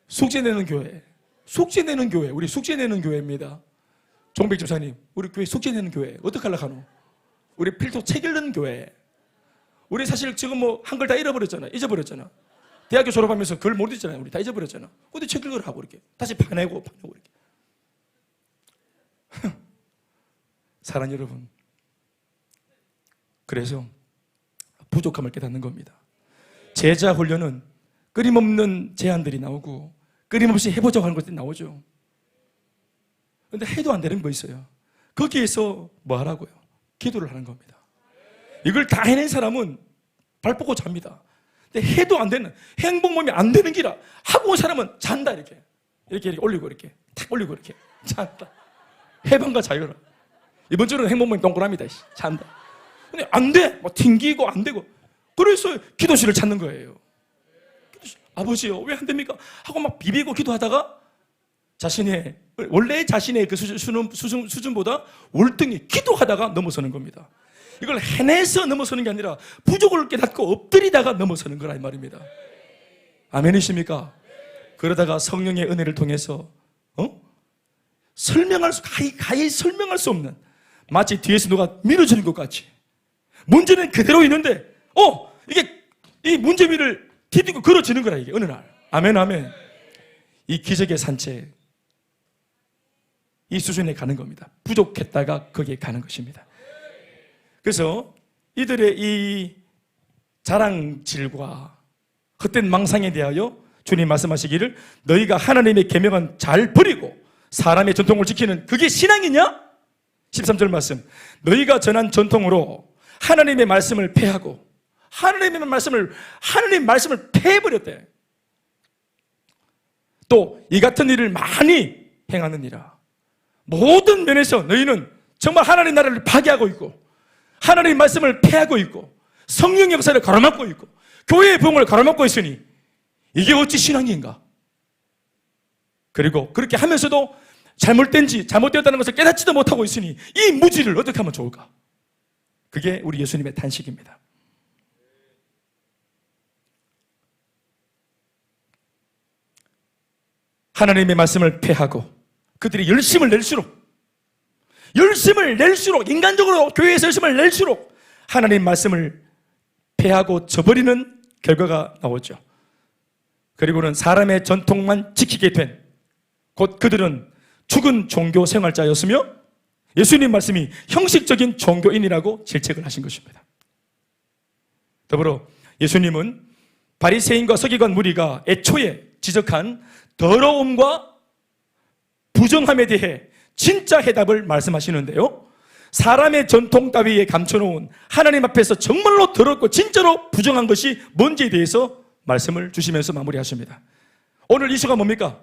숙제내는 교회, 우리 숙제내는 교회입니다. 종백 집사님, 우리 교회 숙제내는 교회 어떡하려고 하노? 우리 필독 책 읽는 교회. 우리 사실 지금 뭐 한글 다 잊어버렸잖아. 대학교 졸업하면서 글 못 읽잖아요. 우리 다 잊어버렸잖아. 근데 책 읽으라고 이렇게 다시 파내고 이렇게. 사랑 여러분, 그래서 부족함을 깨닫는 겁니다. 제자 훈련은 끊임없는 제안들이 나오고 끊임없이 해보자고 하는 것들이 나오죠. 그런데 해도 안 되는 거 있어요. 거기에서 뭐 하라고요? 기도를 하는 겁니다. 이걸 다 해낸 사람은 발 뻗고 잡니다. 근데 해도 안 되는, 행복 몸이 안 되는 기라 하고 온 사람은 잔다. 이렇게 올리고 이렇게 탁 올리고 이렇게 잔다. 해방과 자유라. 이번 주는 행복 몸이 동그랍니다. 잔다. 근데 안 돼. 뭐 튕기고 안 되고. 그래서 기도실을 찾는 거예요. 아버지요, 왜 안 됩니까? 하고 막 비비고 기도하다가 원래 자신의 그 수준보다 월등히 기도하다가 넘어서는 겁니다. 이걸 해내서 넘어서는 게 아니라 부족을 깨닫고 엎드리다가 넘어서는 거라 이 말입니다. 아멘이십니까? 그러다가 성령의 은혜를 통해서 가히 설명할 수 없는, 마치 뒤에서 누가 밀어주는 것 같이 문제는 그대로 있는데 이게 이 문제 위를 디디고 걸어지는 거라, 이게 어느 날. 아멘, 아멘. 이 기적의 산책, 이 수준에 가는 겁니다. 부족했다가 거기에 가는 것입니다. 그래서 이들의 이 자랑질과 헛된 망상에 대하여 주님 말씀하시기를, 너희가 하나님의 계명은 잘 버리고 사람의 전통을 지키는 그게 신앙이냐? 13절 말씀, 너희가 전한 전통으로 하나님의 말씀을 폐하고, 하나님 말씀을 폐해버렸대. 또 이 같은 일을 많이 행하느니라. 모든 면에서 너희는 정말 하나님 나라를 파괴하고 있고, 하나님 말씀을 폐하고 있고, 성령 역사를 가로막고 있고, 교회의 부흥을 가로막고 있으니 이게 어찌 신앙인가? 그리고 그렇게 하면서도 잘못되었다는 것을 깨닫지도 못하고 있으니 이 무지를 어떻게 하면 좋을까? 그게 우리 예수님의 탄식입니다. 하나님의 말씀을 폐하고 그들이 열심을 낼수록 인간적으로 교회에서 열심을 낼수록 하나님 말씀을 폐하고 저버리는 결과가 나오죠. 그리고는 사람의 전통만 지키게 된, 곧 그들은 죽은 종교 생활자였으며 예수님 말씀이 형식적인 종교인이라고 질책을 하신 것입니다. 더불어 예수님은 바리새인과 서기관 무리가 애초에 지적한 더러움과 부정함에 대해 진짜 해답을 말씀하시는데요, 사람의 전통 따위에 감춰놓은 하나님 앞에서 정말로 더럽고 진짜로 부정한 것이 뭔지에 대해서 말씀을 주시면서 마무리하십니다. 오늘 이슈가 뭡니까?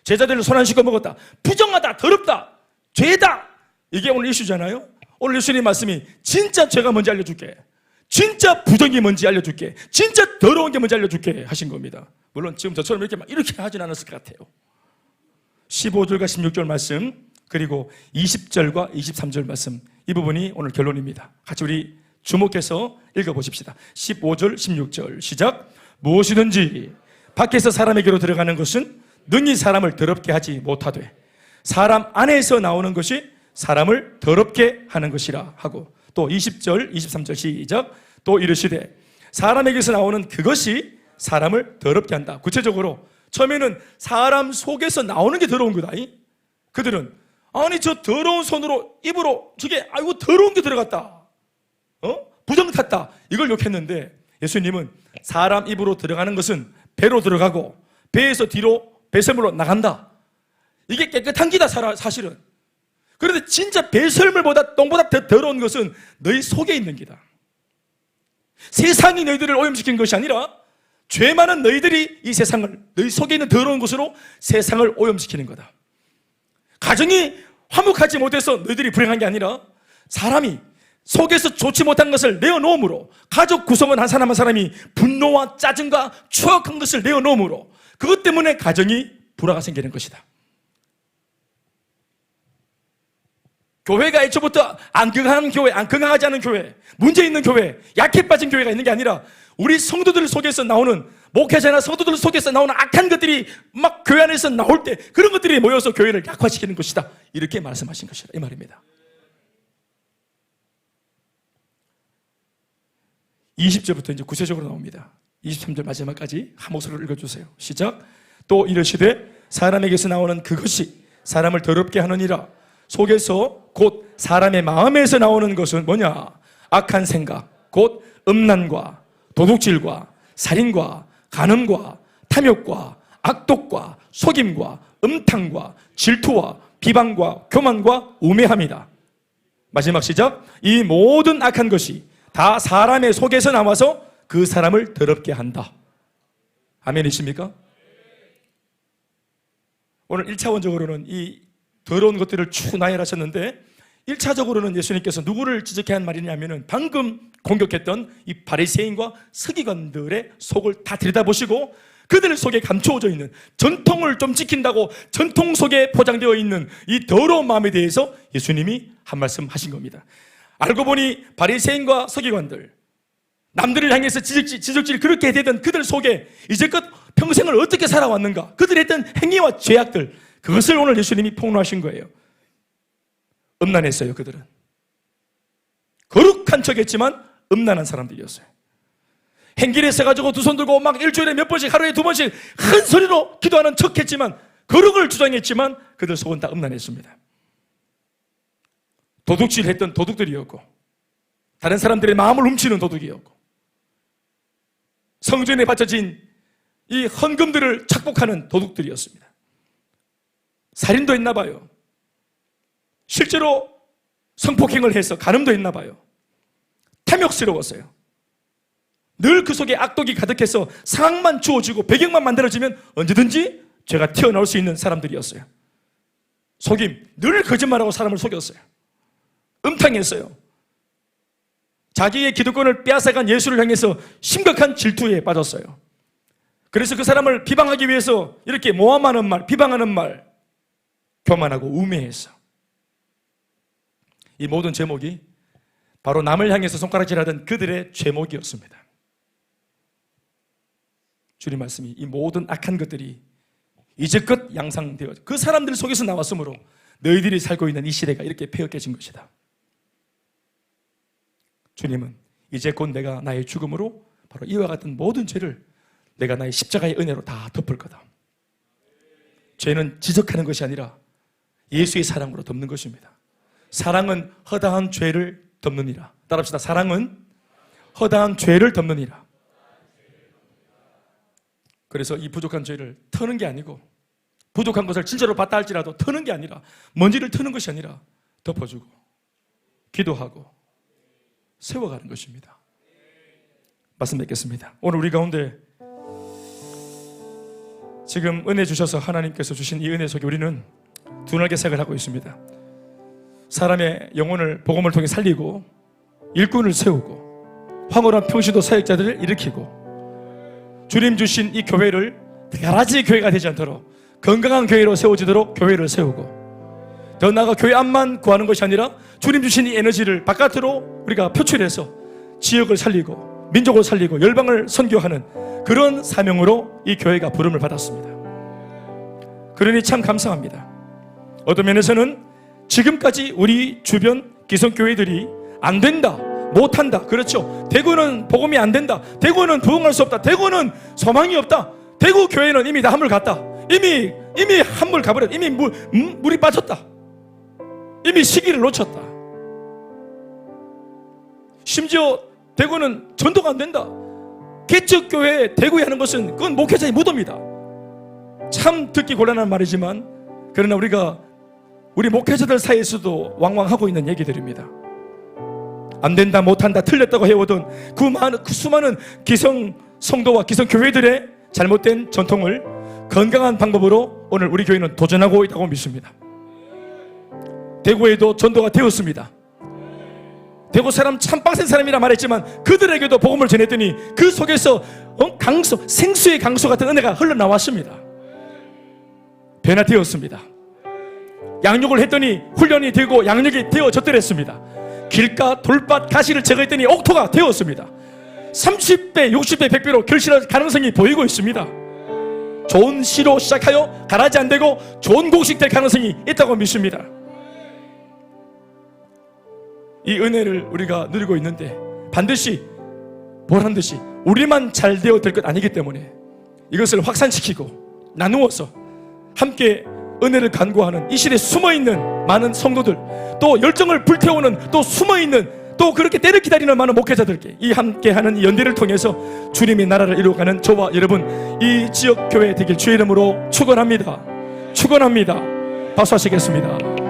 제자들을 손 안 씻고 먹었다, 부정하다, 더럽다, 죄다, 이게 오늘 이슈잖아요. 오늘 예수님 말씀이 진짜 죄가 뭔지 알려줄게, 진짜 부정이 뭔지 알려줄게, 진짜 더러운 게 뭔지 알려줄게 하신 겁니다. 물론 지금 저처럼 이렇게 하진 않았을 것 같아요. 15절과 16절 말씀, 그리고 20절과 23절 말씀, 이 부분이 오늘 결론입니다. 같이 우리 주목해서 읽어보십시다. 15절 16절 시작. 무엇이든지 밖에서 사람에게로 들어가는 것은 능히 사람을 더럽게 하지 못하되 사람 안에서 나오는 것이 사람을 더럽게 하는 것이라 하고, 또 20절 23절 시작. 또 이르시되 사람에게서 나오는 그것이 사람을 더럽게 한다. 구체적으로 처음에는 사람 속에서 나오는 게 더러운 거다. 그들은 아니 저 더러운 손으로 입으로 저게 아이고 더러운 게 들어갔다, 부정 탔다, 이걸 욕했는데 예수님은 사람 입으로 들어가는 것은 배로 들어가고 배에서 뒤로 배설물로 나간다. 이게 깨끗한 기다 사실은. 그런데 진짜 배설물보다 똥보다 더 더러운 것은 너희 속에 있는 기다. 세상이 너희들을 오염시킨 것이 아니라 죄 많은 너희들이 이 세상을, 너희 속에 있는 더러운 것으로 세상을 오염시키는 거다. 가정이 화목하지 못해서 너희들이 불행한 게 아니라 사람이 속에서 좋지 못한 것을 내어놓음으로, 가족 구성원 한 사람 한 사람이 분노와 짜증과 추악한 것을 내어놓음으로 그것 때문에 가정이 불화가 생기는 것이다. 교회가 애초부터 안 건강한 교회, 안 건강하지 않은 교회, 문제 있는 교회, 약해 빠진 교회가 있는 게 아니라 우리 성도들 속에서 나오는, 목회자나 성도들 속에서 나오는 악한 것들이 막 교회 안에서 나올 때 그런 것들이 모여서 교회를 약화시키는 것이다. 이렇게 말씀하신 것이다, 이 말입니다. 20절부터 이제 구체적으로 나옵니다. 23절 마지막까지 한 목소리로 읽어주세요. 시작. 또 이르시되 사람에게서 나오는 그것이 사람을 더럽게 하느니라. 속에서 곧 사람의 마음에서 나오는 것은 뭐냐? 악한 생각, 곧 음란과 도둑질과 살인과 간음과 탐욕과 악독과 속임과 음탕과 질투와 비방과 교만과 우매함이다. 마지막 시작. 이 모든 악한 것이 다 사람의 속에서 나와서 그 사람을 더럽게 한다. 아멘이십니까? 오늘 1차원적으로는 이 더러운 것들을 쭉 나열하셨는데 1차적으로는 예수님께서 누구를 지적해야 한 말이냐면은 방금 공격했던 이 바리새인과 서기관들의 속을 다 들여다보시고 그들 속에 감추어져 있는, 전통을 좀 지킨다고 전통 속에 포장되어 있는 이 더러운 마음에 대해서 예수님이 한 말씀 하신 겁니다. 알고 보니 바리새인과 서기관들, 남들을 향해서 지적질 그렇게 되던 그들 속에 이제껏 평생을 어떻게 살아왔는가, 그들이 했던 행위와 죄악들, 그것을 오늘 예수님이 폭로하신 거예요. 음란했어요. 그들은 거룩한 척했지만 음란한 사람들이었어요. 행길에 서가지고 두 손 들고 막 일주일에 몇 번씩, 하루에 두 번씩 큰 소리로 기도하는 척했지만, 거룩을 주장했지만 그들 속은 다 음란했습니다. 도둑질했던 도둑들이었고, 다른 사람들의 마음을 훔치는 도둑이었고, 성전에 바쳐진 이 헌금들을 착복하는 도둑들이었습니다. 살인도 했나 봐요. 실제로 성폭행을 해서 간음도 했나 봐요. 탐욕스러웠어요. 늘 그 속에 악독이 가득해서 상황만 주어지고 배경만 만들어지면 언제든지 죄가 튀어나올 수 있는 사람들이었어요. 속임, 늘 거짓말하고 사람을 속였어요. 음탕했어요. 자기의 기득권을 빼앗아간 예수를 향해서 심각한 질투에 빠졌어요. 그래서 그 사람을 비방하기 위해서 이렇게 모함하는 말, 비방하는 말, 교만하고 우매했어. 이 모든 제목이 바로 남을 향해서 손가락질하던 그들의 제목이었습니다. 주님 말씀이 이 모든 악한 것들이 이제껏 양상되어 그 사람들 속에서 나왔으므로 너희들이 살고 있는 이 시대가 이렇게 폐역해진 것이다. 주님은 이제 곧 내가 나의 죽음으로 바로 이와 같은 모든 죄를 내가 나의 십자가의 은혜로 다 덮을 거다. 죄는 지적하는 것이 아니라 예수의 사랑으로 덮는 것입니다. 사랑은 허다한 죄를 덮느니라. 따라합시다. 사랑은 허다한 죄를 덮느니라. 그래서 이 부족한 죄를 터는 게 아니고, 부족한 것을 진짜로 봤다 할지라도 터는 게 아니라, 먼지를 터는 것이 아니라 덮어주고 기도하고 세워가는 것입니다. 말씀 맺겠습니다. 오늘 우리 가운데 지금 은혜 주셔서 하나님께서 주신 이 은혜 속에 우리는 둔하게 생각을 하고 있습니다. 사람의 영혼을 복음을 통해 살리고 일꾼을 세우고 황홀한 평시도 사역자들을 일으키고 주님 주신 이 교회를 가라지 교회가 되지 않도록 건강한 교회로 세워지도록 교회를 세우고, 더 나아가 교회 안만 구하는 것이 아니라 주님 주신 이 에너지를 바깥으로 우리가 표출해서 지역을 살리고 민족을 살리고 열방을 선교하는 그런 사명으로 이 교회가 부름을 받았습니다. 그러니 참 감사합니다. 어떤 면에서는 지금까지 우리 주변 기성교회들이 안 된다, 못한다, 그렇죠, 대구는 복음이 안 된다, 대구는 부흥할 수 없다, 대구는 소망이 없다, 대구 교회는 이미 다 한물 갔다, 이미 한물 가버렸다, 이미 물이 빠졌다, 이미 시기를 놓쳤다, 심지어 대구는 전도가 안 된다, 개척교회 대구에 하는 것은 그건 목회자의 무덤이다. 참 듣기 곤란한 말이지만, 그러나 우리가 우리 목회자들 사이에서도 왕왕하고 있는 얘기들입니다. 안 된다, 못한다, 틀렸다고 해오던 그 수많은 기성 성도와 기성 교회들의 잘못된 전통을 건강한 방법으로 오늘 우리 교회는 도전하고 있다고 믿습니다. 대구에도 전도가 되었습니다. 대구 사람 참 빡센 사람이라 말했지만 그들에게도 복음을 전했더니 그 속에서 생수의 강수 같은 은혜가 흘러나왔습니다. 변화되었습니다. 양육을 했더니 훈련이 되고 양육이 되어졌더랬습니다. 길가 돌밭 가시를 제거했더니 옥토가 되었습니다. 30배 60배 100배로 결실할 가능성이 보이고 있습니다. 좋은 시로 시작하여 가라지 안 되고 좋은 곡식 될 가능성이 있다고 믿습니다. 이 은혜를 우리가 누리고 있는데 반드시 보란 듯이 우리만 잘 되어 될 것 아니기 때문에 이것을 확산시키고 나누어서 함께 은혜를 간구하는 이 시대에 숨어있는 많은 성도들, 또 열정을 불태우는 또 숨어있는 또 그렇게 때를 기다리는 많은 목회자들께 이 함께하는 이 연대를 통해서 주님의 나라를 이루어가는 저와 여러분 이 지역교회 되길 주의 이름으로 축원합니다. 축원합니다. 박수하시겠습니다.